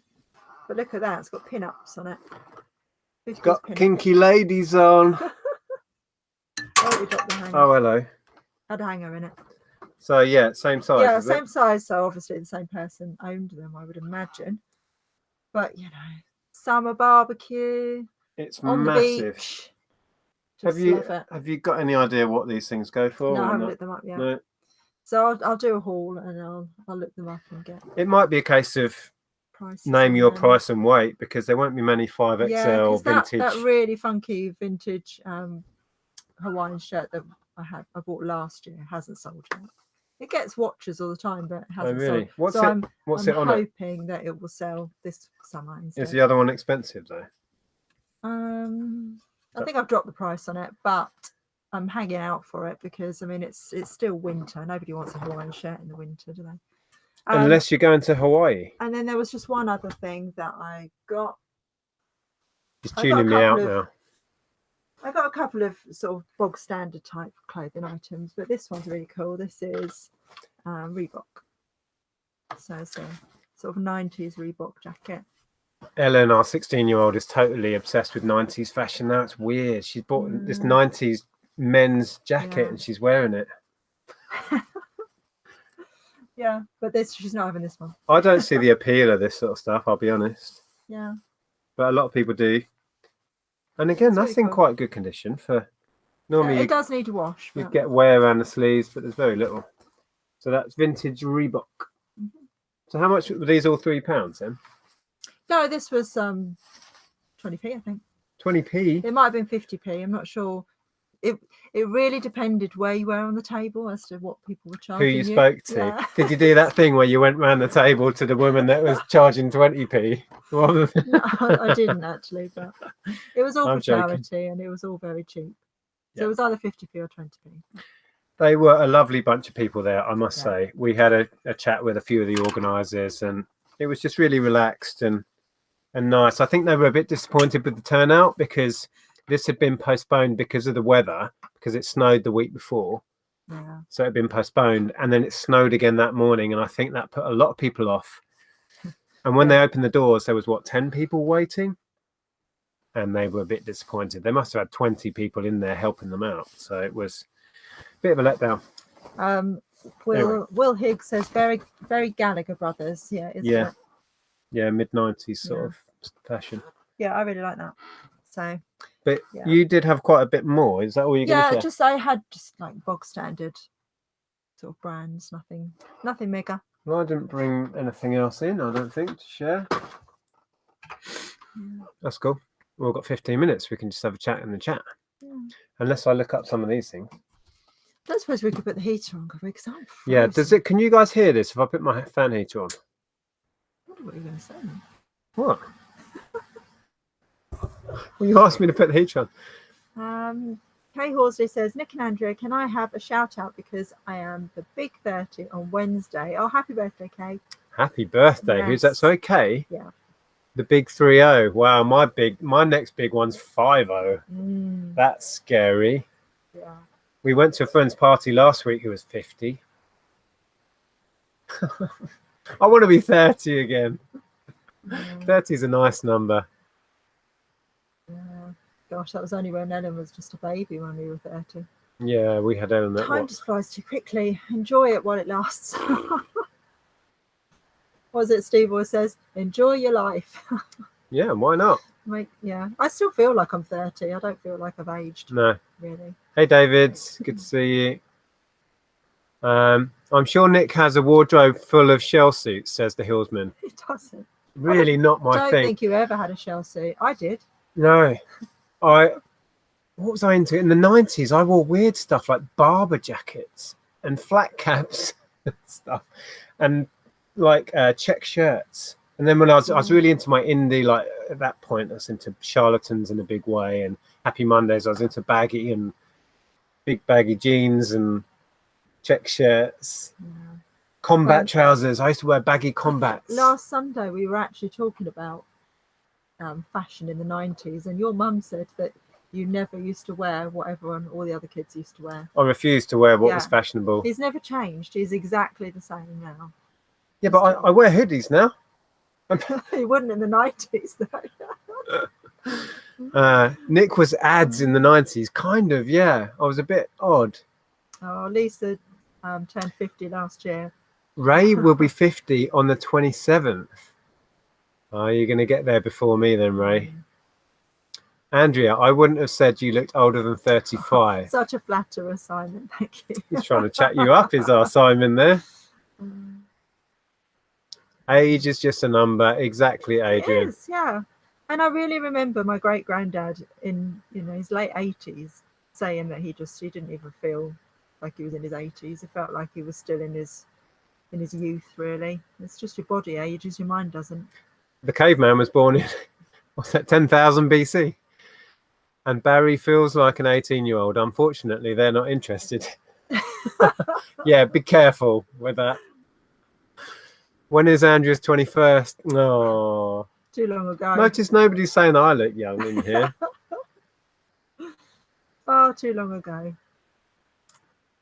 but look at that. It's got pin-ups on it. It's got kinky ladies on. Oh, hello. Had a hanger in it. So yeah, same size. Yeah, same size. So obviously the same person owned them, I would imagine. But you know, summer barbecue. It's on massive. The beach. Have you got any idea what these things go for? No, I haven't looked them up yet. No. So I'll do a haul and I'll look them up and get. It might be a case of name your price and weight because there won't be many 5XL vintage. That really funky vintage Hawaiian shirt that I bought last year hasn't sold yet. It gets watches all the time, but it Oh, hasn't really? sold. So I'm What's it on it? hoping that it will sell this summer instead. Is the other one expensive though? I think I've dropped the price on it, but I'm hanging out for it because I mean it's still winter. Nobody wants a Hawaiian shirt in the winter, do they? Unless you're going to Hawaii. And then there was just one other thing that I got. He's tuning me out now. I got a couple of sort of bog standard type clothing items, but this one's really cool. This is Reebok. So it's a sort of 90s Reebok jacket. Ellen, our 16-year-old, is totally obsessed with 90s fashion now. It's weird. She's bought this 90s men's jacket and she's wearing it. Yeah, but she's not having this one. I don't see the appeal of this sort of stuff, I'll be honest. Yeah. But a lot of people do. And again, that's in quite good condition for normally. It does need to wash. You get wear around the sleeves, but there's very little. So that's vintage Reebok. So how much were these all £3 then? No, this was 20p, I think. 20p? It might have been 50p. I'm not sure. It really depended where you were on the table as to what people were charging. Who you spoke to. Yeah. Did you do that thing where you went round the table to the woman that was charging 20p? No, I didn't actually, but it was all for charity and it was all very cheap. So it was either 50p or 20p. They were a lovely bunch of people there, I must say. We had a chat with a few of the organisers and it was just really relaxed and nice. I think they were a bit disappointed with the turnout because this had been postponed because of the weather, because it snowed the week before. Yeah. So it had been postponed and then it snowed again that morning. And I think that put a lot of people off. And when they opened the doors, there was, 10 people waiting? And they were a bit disappointed. They must have had 20 people in there helping them out. So it was a bit of a letdown. Will Higgs says very, very Gallagher brothers. Yeah. Yeah. Yeah, mid-90s sort of fashion. Yeah, I really like that. So, but you did have quite a bit more. Is that all you're going to say? I had just like bog standard sort of brands, nothing mega. Well, I didn't bring anything else in, I don't think, to share. That's cool. We've got 15 minutes. We can just have a chat in the chat. Unless I look up some of these things. I don't suppose we could put the heater on, could we? Because I'm frozen. Yeah, does it? Can you guys hear this if I put my fan heater on? What are you going to say? What? Well, you asked me to put the heater on. Kay Horsley says, Nick and Andrea, can I have a shout out because I am the big 30 on Wednesday? Oh, happy birthday, Kay. Happy birthday. Yes. Who's that? Sorry, Kay? Yeah. The big 30. Wow, my next big one's 50. That's scary. Yeah. We went to a friend's party last week who was 50. I want to be 30 again. 30 is a nice number. Yeah. Gosh, that was only when Ellen was just a baby when we were 30. Yeah, we had Ellen. Time just flies too quickly. Enjoy it while it lasts. What is it Steve always says? Enjoy your life. Yeah, why not? I still feel like I'm 30. I don't feel like I've aged. No. Really. Hey, David. Good to see you. I'm sure Nick has a wardrobe full of shell suits, says the Hillsman. It doesn't. Really not my thing. I don't think you ever had a shell suit. I did. No. What was I into? In the 90s, I wore weird stuff like barber jackets and flat caps and stuff. And like check shirts. And then when I was really into my indie, like at that point, I was into charlatans in a big way. And Happy Mondays, I was into baggy and big baggy jeans and check shirts. Yeah. Combat trousers. I used to wear baggy combats. Last Sunday, we were actually talking about fashion in the 90s. And your mum said that you never used to wear what all the other kids used to wear. I refused to wear what was fashionable. He's never changed. He's exactly the same now. Yeah, but I wear hoodies now. He wouldn't in the 90s, though. Nick was ads in the 90s. Kind of, yeah. I was a bit odd. Oh, Lisa turned 50 last year. Ray will be 50 on the 27th. Oh, you're going to get there before me then, Ray. Andrea, I wouldn't have said you looked older than 35. Oh, such a flatterer, Simon. Thank you. He's trying to chat you up, is our Simon there. Age is just a number. Exactly, Adrian. It is, yeah. And I really remember my great granddad in his late 80s saying that he didn't even feel like he was in his 80s. It felt like he was still in his youth, really. It's just your body ages, your mind doesn't. The caveman was born in, what's that, 10,000 BC? And Barry feels like an 18-year-old. Unfortunately, they're not interested. Yeah, be careful with that. When is Andrea's 21st? Oh, too long ago. Notice nobody's saying I look young in here. Far too long ago.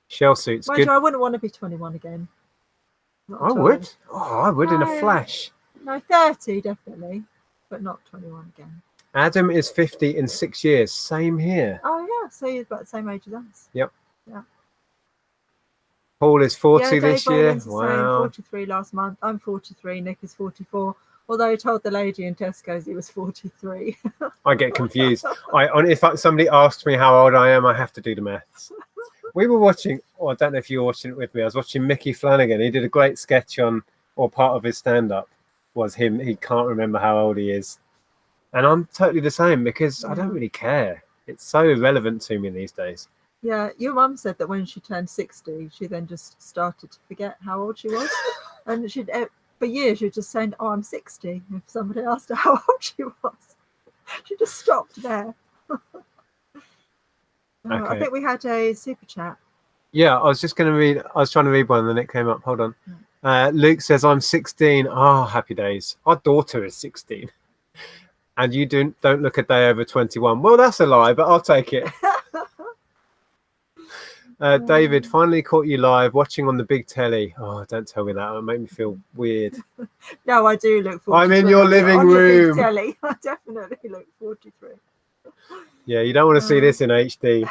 Shell suits, Mind good. you, I wouldn't want to be 21 again. I would. Oh, I would in a flash. No, 30 definitely, but not 21 again. Adam is 50 in 6 years. Same here. Oh yeah, so you're about the same age as us. Yep. Yeah. Paul is 40 Dave this year. Boland's the same, Wow. 43 last month. I'm 43. Nick is 44. Although he told the lady in Tesco's he was 43. I get confused. If somebody asks me how old I am, I have to do the maths. We were watching, I don't know if you were watching it with me. I was watching Mickey Flanagan. He did a great sketch on, or part of his stand-up was him. He can't remember how old he is. And I'm totally the same because I don't really care. It's so irrelevant to me these days. Yeah, your mum said that when she turned 60, she then just started to forget how old she was. And for years, she was just saying, oh, I'm 60. If somebody asked her how old she was, she just stopped there. Okay. I think we had a super chat. Yeah, I was trying to read one and then it came up. Hold on. Luke says, I'm 16. Oh, happy days. Our daughter is 16. And you don't look a day over 21. Well, that's a lie, but I'll take it. David, finally caught you live watching on the big telly. Oh, don't tell me that. It'll make me feel weird. No, I do look 43. I'm in your living room. The big telly. I definitely look 43. Yeah, you don't want to see this in HD.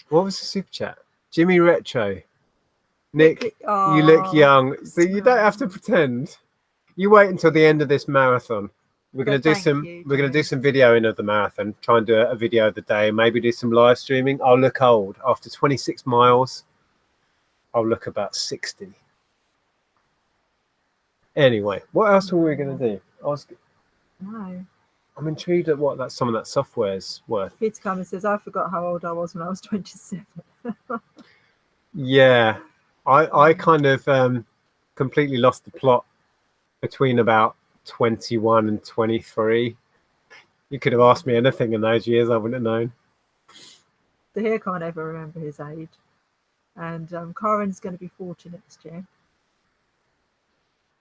What was the super chat? Jimmy Retro. Nick, you look young. So you don't have to pretend. You wait until the end of this marathon. We're going to do some videoing of the marathon, try and do a video of the day, maybe do some live streaming. I'll look old. After 26 miles, I'll look about 60. Anyway, what else were we going to do? No. I'm intrigued at what some of that software's worth. Peter Cummins says, I forgot how old I was when I was 27. Yeah, I kind of completely lost the plot between about 21 and 23. You could have asked me anything in those years, I wouldn't have known. The here can't ever remember his age. And Corin's going to be 40 next year.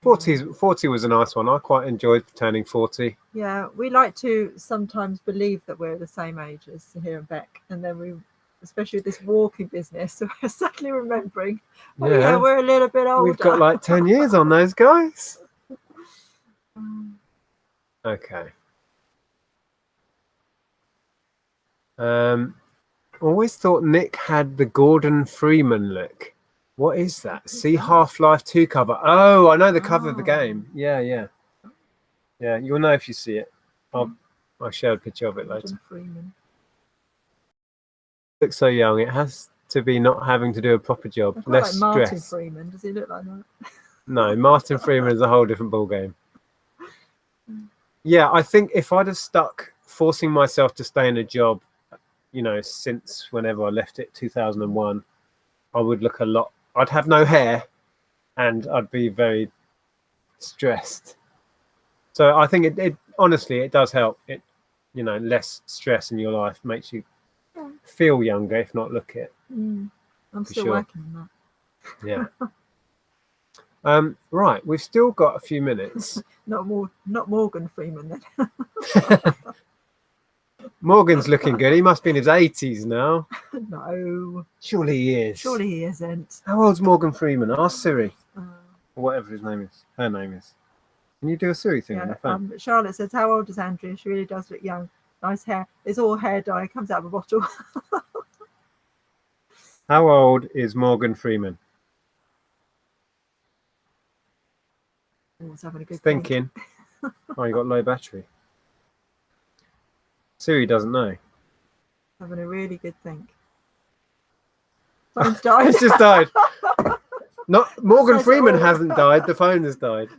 40 was a nice one. I quite enjoyed turning 40. Yeah, we like to sometimes believe that we're the same age as Sahir and Beck, and then we, especially with this walking business, we're suddenly remembering, yeah, we're a little bit older. We've got like 10 years on those guys. Okay. Always thought Nick had the Gordon Freeman look. What is that? See Half-Life 2 cover. Oh, I know the cover of the game. Yeah. You'll know if you see it. I'll share a picture of it later. Freeman. Looks so young. It has to be not having to do a proper job. Less like Martin stress. Freeman. Does he look like that? No, Martin Freeman is a whole different ballgame. Yeah, I think if I'd have stuck forcing myself to stay in a job, since whenever I left it, 2001, I would look a lot. I'd have no hair and I'd be very stressed. So I think it honestly, it does help. It, less stress in your life makes you feel younger, if not look it. I'm still working on that. Yeah. Right, we've still got a few minutes. Not Morgan Freeman then. Morgan's looking good. He must be in his 80s now. No. Surely he is. Surely he isn't. How old's Morgan Freeman? Ask Siri. Or whatever his name is. Her name is. Can you do a Siri thing on the phone? Charlotte says, how old is Andrea? She really does look young. Nice hair. It's all hair dye. Comes out of a bottle. How old is Morgan Freeman? Having a good thinking. Oh, you got low battery. Siri doesn't know. Having a really good think. Phone's died. It's just died. Not Morgan Freeman hasn't died. The phone has died.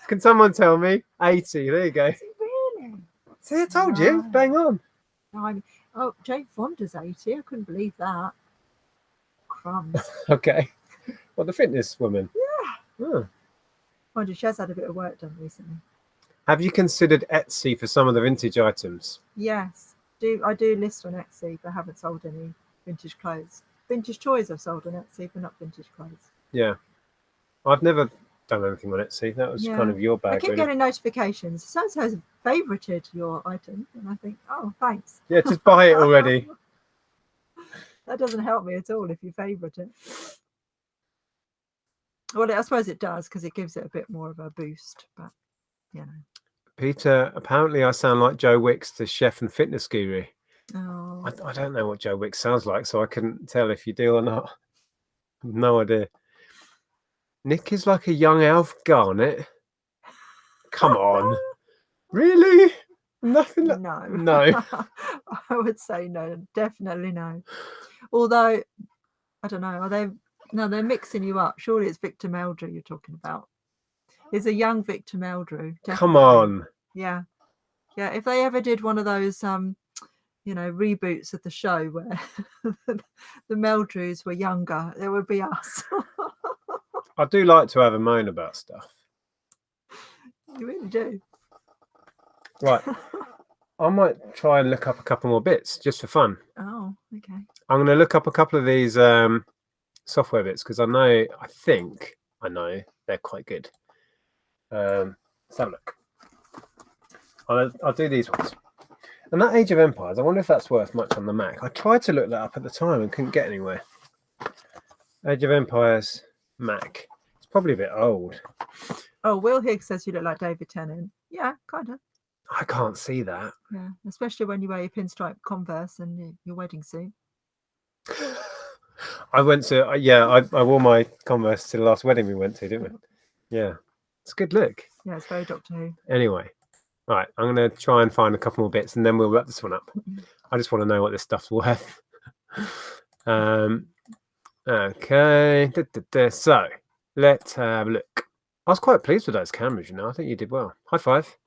Can someone tell me? 80. There you go. Really? See, I told you. Bang on. No, Oh, Jane Fonda's 80. I couldn't believe that. Crumbs. Okay. Well, the fitness woman. Yeah. Oh. Mind you, she has had a bit of work done recently. Have you considered Etsy for some of the vintage items? Yes. I do list on Etsy, but I haven't sold any vintage clothes. Vintage toys I've sold on Etsy, but not vintage clothes. Yeah. I've never done anything on Etsy. That was kind of your bag. I keep getting notifications. So-and-so has favorited your item. And I think, oh, thanks. Yeah, just buy it already. That doesn't help me at all if you favourite it. Well, I suppose it does because it gives it a bit more of a boost. But, you know. Peter, apparently I sound like Joe Wicks, the chef and fitness guru. Oh. I don't know what Joe Wicks sounds like, so I couldn't tell if you do or not. No idea. Nick is like a young Alf Garnett. Come on. Really? Nothing? No. I would say no. Definitely no. Although, I don't know. Are they... No, they're mixing you up. Surely it's Victor Meldrew you're talking about. It's a young Victor Meldrew. Definitely. Come on. Yeah. Yeah. If they ever did one of those, reboots of the show where the Meldrews were younger, it would be us. I do like to have a moan about stuff. You really do. Right. I might try and look up a couple more bits just for fun. Oh, okay. I'm going to look up a couple of these software bits because I think I know they're quite good. Let's have a look. I'll do these ones. And that Age of Empires, I wonder if that's worth much on the Mac. I tried to look that up at the time and couldn't get anywhere. Age of Empires Mac. It's probably a bit old. Oh, Will Higgs says you look like David Tennant. Yeah, kind of. I can't see that. Yeah, especially when you wear your pinstripe Converse and your wedding suit. I went to, I wore my Converse to the last wedding we went to, didn't we? Yeah. It's a good look. Yeah, it's very Doctor Who. Anyway. Right, I'm going to try and find a couple more bits and then we'll wrap this one up. I just want to know what this stuff's worth. Okay. So, let's have a look. I was quite pleased with those cameras, I think you did well. High five.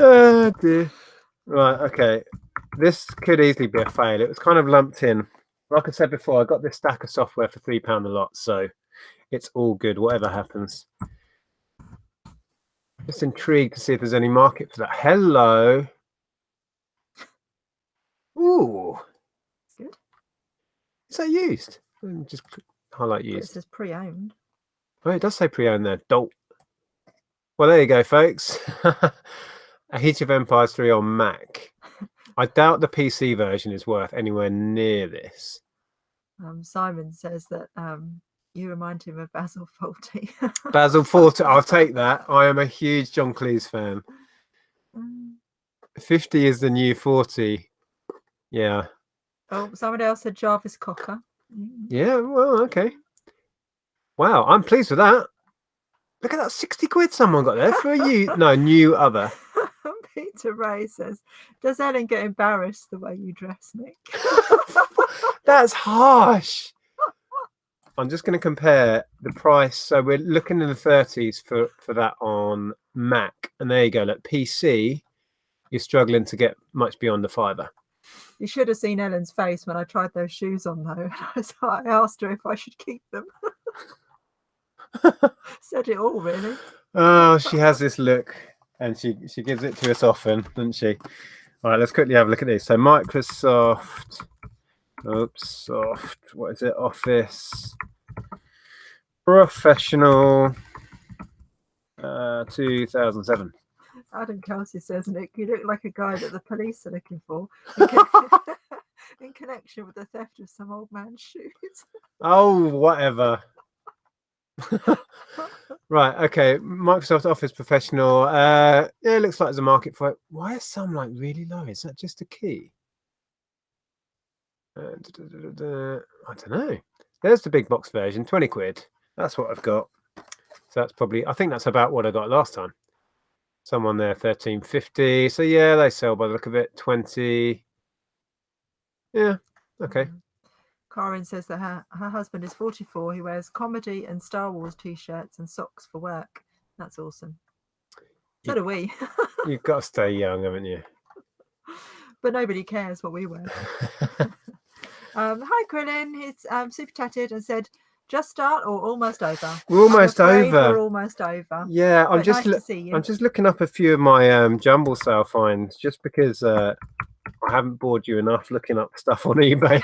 Oh, dear. Right, okay. This could easily be a fail. It was kind of lumped in. Like I said before, I got this stack of software for £3 a lot, so it's all good, whatever happens. Just intrigued to see if there's any market for that. Hello. Ooh. Good. Is that used? Just highlight used. It says pre-owned. Oh, it does say pre-owned there. Dolt. Well, there you go, folks. Age of Empires 3 on Mac. I doubt the PC version is worth anywhere near this. Simon says that you remind him of Basil Fawlty. Basil Fawlty, I'll take that. I am a huge John Cleese fan. 50 is the new 40. Yeah. Oh, somebody else said Jarvis Cocker. Yeah, well, okay. Wow, I'm pleased with that. Look at that, 60 quid someone got there for a new other. Peter Ray says, does Ellen get embarrassed the way you dress, Nick? That's harsh. I'm just going to compare the price. So we're looking in the 30s for that on Mac. And there you go. Look, PC, you're struggling to get much beyond the £5. You should have seen Ellen's face when I tried those shoes on, though. I asked her if I should keep them. Said it all, really. Oh, she has this look. And she gives it to us often, doesn't she? All right, let's quickly have a look at these. So Microsoft, what is it? Office Professional 2007. Adam Kelsey says, Nick, you look like a guy that the police are looking for in connection with the theft of some old man's shoes. Oh, whatever. Right, okay. Microsoft Office Professional. Yeah, it looks like there's a market for it. Why is some like really low? Is that just a key? I don't know. There's the big box version, 20 quid. That's what I've got. So that's probably, I think that's about what I got last time. Someone there, 13.50. So yeah, they sell by the look of it, 20. Yeah, okay. Corinne says that her husband is 44. He wears comedy and Star Wars t-shirts and socks for work. That's awesome. So do we. You've got to stay young, haven't you? But nobody cares what we wear. Hi, Krillin. He's super chatted and said, "Just start or almost over." We're almost over. We're almost over. Yeah, But nice to see you. I'm just looking up a few of my Jumble Sale finds, just because I haven't bored you enough looking up stuff on eBay.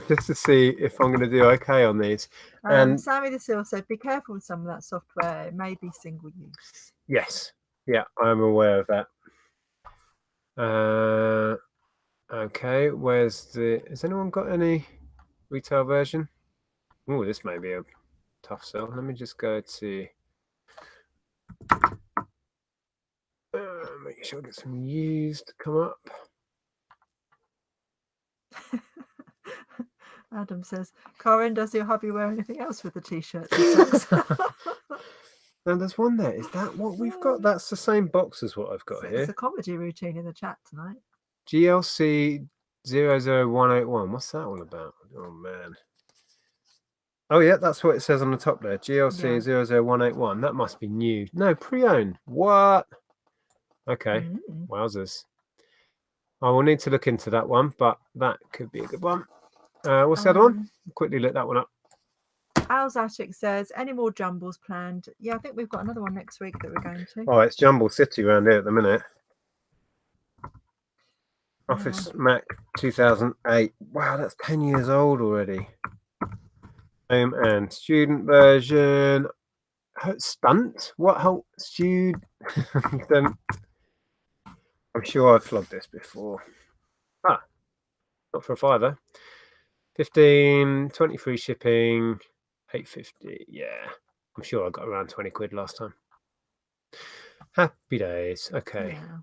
Just to see if I'm going to do okay on these. And Sammy the Seal said, "Be careful with some of that software. It may be single use." Yes, yeah, I'm aware of that. Okay, has anyone got any retail version? Oh, this may be a tough sell. Let me just go to make sure I get some used to come up. Adam says, "Corinne, does your hubby wear anything else with the t-shirts and socks?" Now there's one there. Is that what we've got? That's the same box as what I've got here. It's a comedy routine in the chat tonight. GLC 00181. What's that all about? Oh man. Oh yeah, that's what it says on the top there. GLC 00181. That must be new. No, pre-owned. What? Okay. Wowzers. I will need to look into that one, but that could be a good one. What's the other one? Quickly look that one up. Alzatic says, "Any more jumbles planned?" Yeah, I think we've got another one next week that we're going to. Oh, it's Jumble City around here at the minute. Office Mac 2008. Wow, that's 10 years old already. Home and student version. Stunt? What? How? Student? I'm sure I've flogged this before. Not for a $5. 15, 23 shipping, $8.50. Yeah, I'm sure I got around 20 quid last time. Happy days. Okay. Yeah.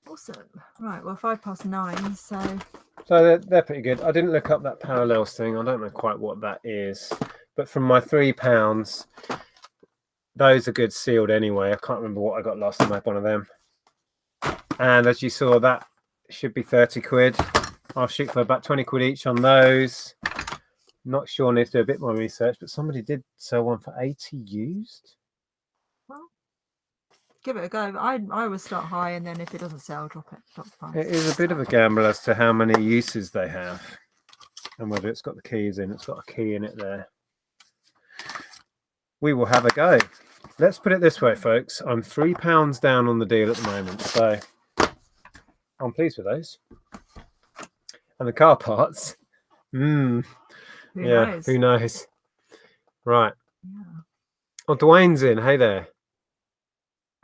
Awesome. Right, well, 9:05, so they're pretty good. I didn't look up that Parallels thing. I don't know quite what that is, but from my £3, those are good sealed anyway. I can't remember what I got last time I had one of them. And as you saw, that should be 30 quid. I'll shoot for about 20 quid each on those. Not sure, I need to do a bit more research, but somebody did sell one for 80 used. well, give it a go. I would start high, and then if it doesn't sell, drop it. Drop the price. It is a bit of a gamble as to how many uses they have and whether it's got the keys in. It's got a key in it there. We will have a go. Let's put it this way, folks. I'm £3 down on the deal at the moment, so I'm pleased with those. And the car parts. Who knows? Right. Yeah. Oh, Dwayne's in. Hey there.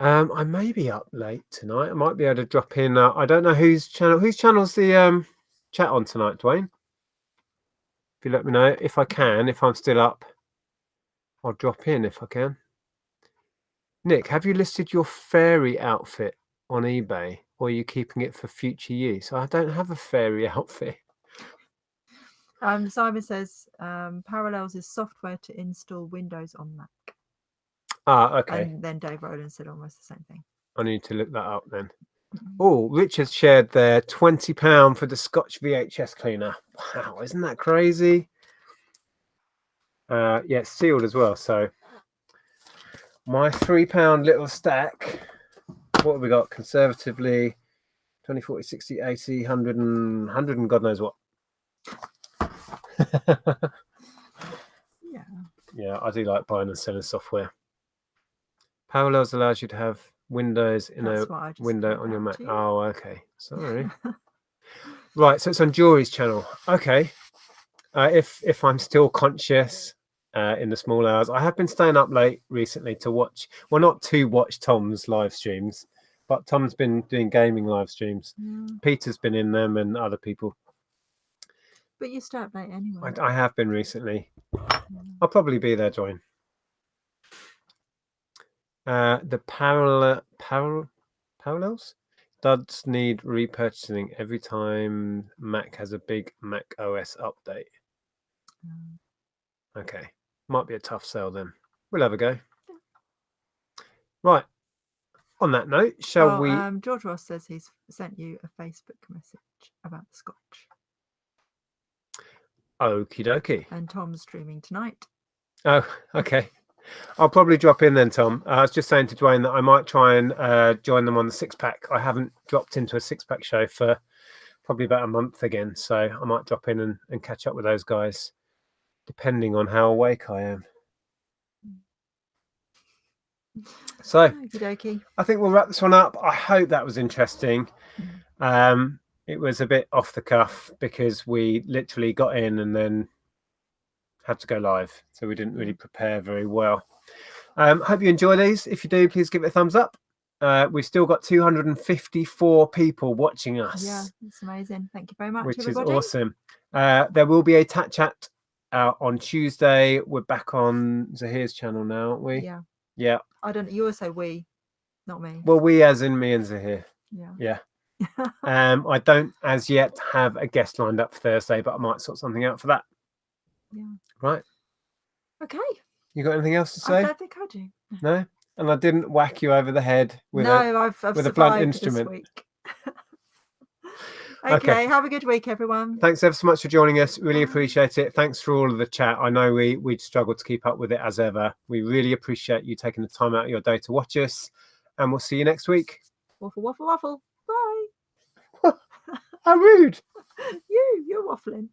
I may be up late tonight. I might be able to drop in. I don't know whose channel's the chat on tonight, Dwayne. If you let me know, if I can, if I'm still up, I'll drop in if I can. Nick, have you listed your fairy outfit on eBay, or are you keeping it for future use? I don't have a fairy outfit. Simon says, Parallels is software to install Windows on Mac. Okay. And then Dave Rowland said almost the same thing. I need to look that up then. Oh, Richard shared their £20 for the Scotch VHS cleaner. Wow, isn't that crazy? Yeah, it's sealed as well. So my £3 little stack. What have we got? Conservatively, 20, 40, 60, 80, 100 and God knows what. Yeah, I do like buying and selling software. Parallels allows you to have Windows in a window on your Mac. Oh, okay. Sorry. Right, so it's on Jory's channel. Okay. If I'm still conscious in the small hours, I have been staying up late recently to watch. Well, not to watch Tom's live streams, but Tom's been doing gaming live streams. Peter's been in them and other people. But you stay up late anyway. I have been recently. I'll probably be there, Join. The Parallels does need repurchasing every time Mac has a big Mac OS update. Okay, might be a tough sell then. We'll have a go. Right. On that note, shall we? George Ross says he's sent you a Facebook message about the Scotch. Okie dokie. And Tom's streaming tonight. Oh, okay. I'll probably drop in then, Tom. I was just saying to Dwayne that I might try and join them on the 6-pack. I haven't dropped into a 6-pack show for probably about a month again, so I might drop in and catch up with those guys, depending on how awake I am. So okey-dokey. I think we'll wrap this one up. I hope that was interesting. It was a bit off the cuff because we literally got in and then had to go live, so we didn't really prepare very well. Hope you enjoy these. If you do, please give it a thumbs up. We've still got 254 people watching us. Yeah, it's amazing. Thank you very much, which everybody. is awesome. There will be a chat on Tuesday. We're back on Zahir's channel now, aren't we? Yeah. I don't. You also we, not me. Well, we as in me and Zahir. Yeah. I don't as yet have a guest lined up for Thursday, but I might sort something out for that. Yeah. Right. Okay. You got anything else to say? I don't think I do. No. And I didn't whack you over the head with I've with a blunt survived instrument. this week. Okay. Have a good week, everyone. Thanks ever so much for joining us. Really appreciate it. Thanks for all of the chat. I know we'd struggled to keep up with it as ever. We really appreciate you taking the time out of your day to watch us, and we'll see you next week. Waffle, waffle, waffle. Bye. How rude. You're waffling.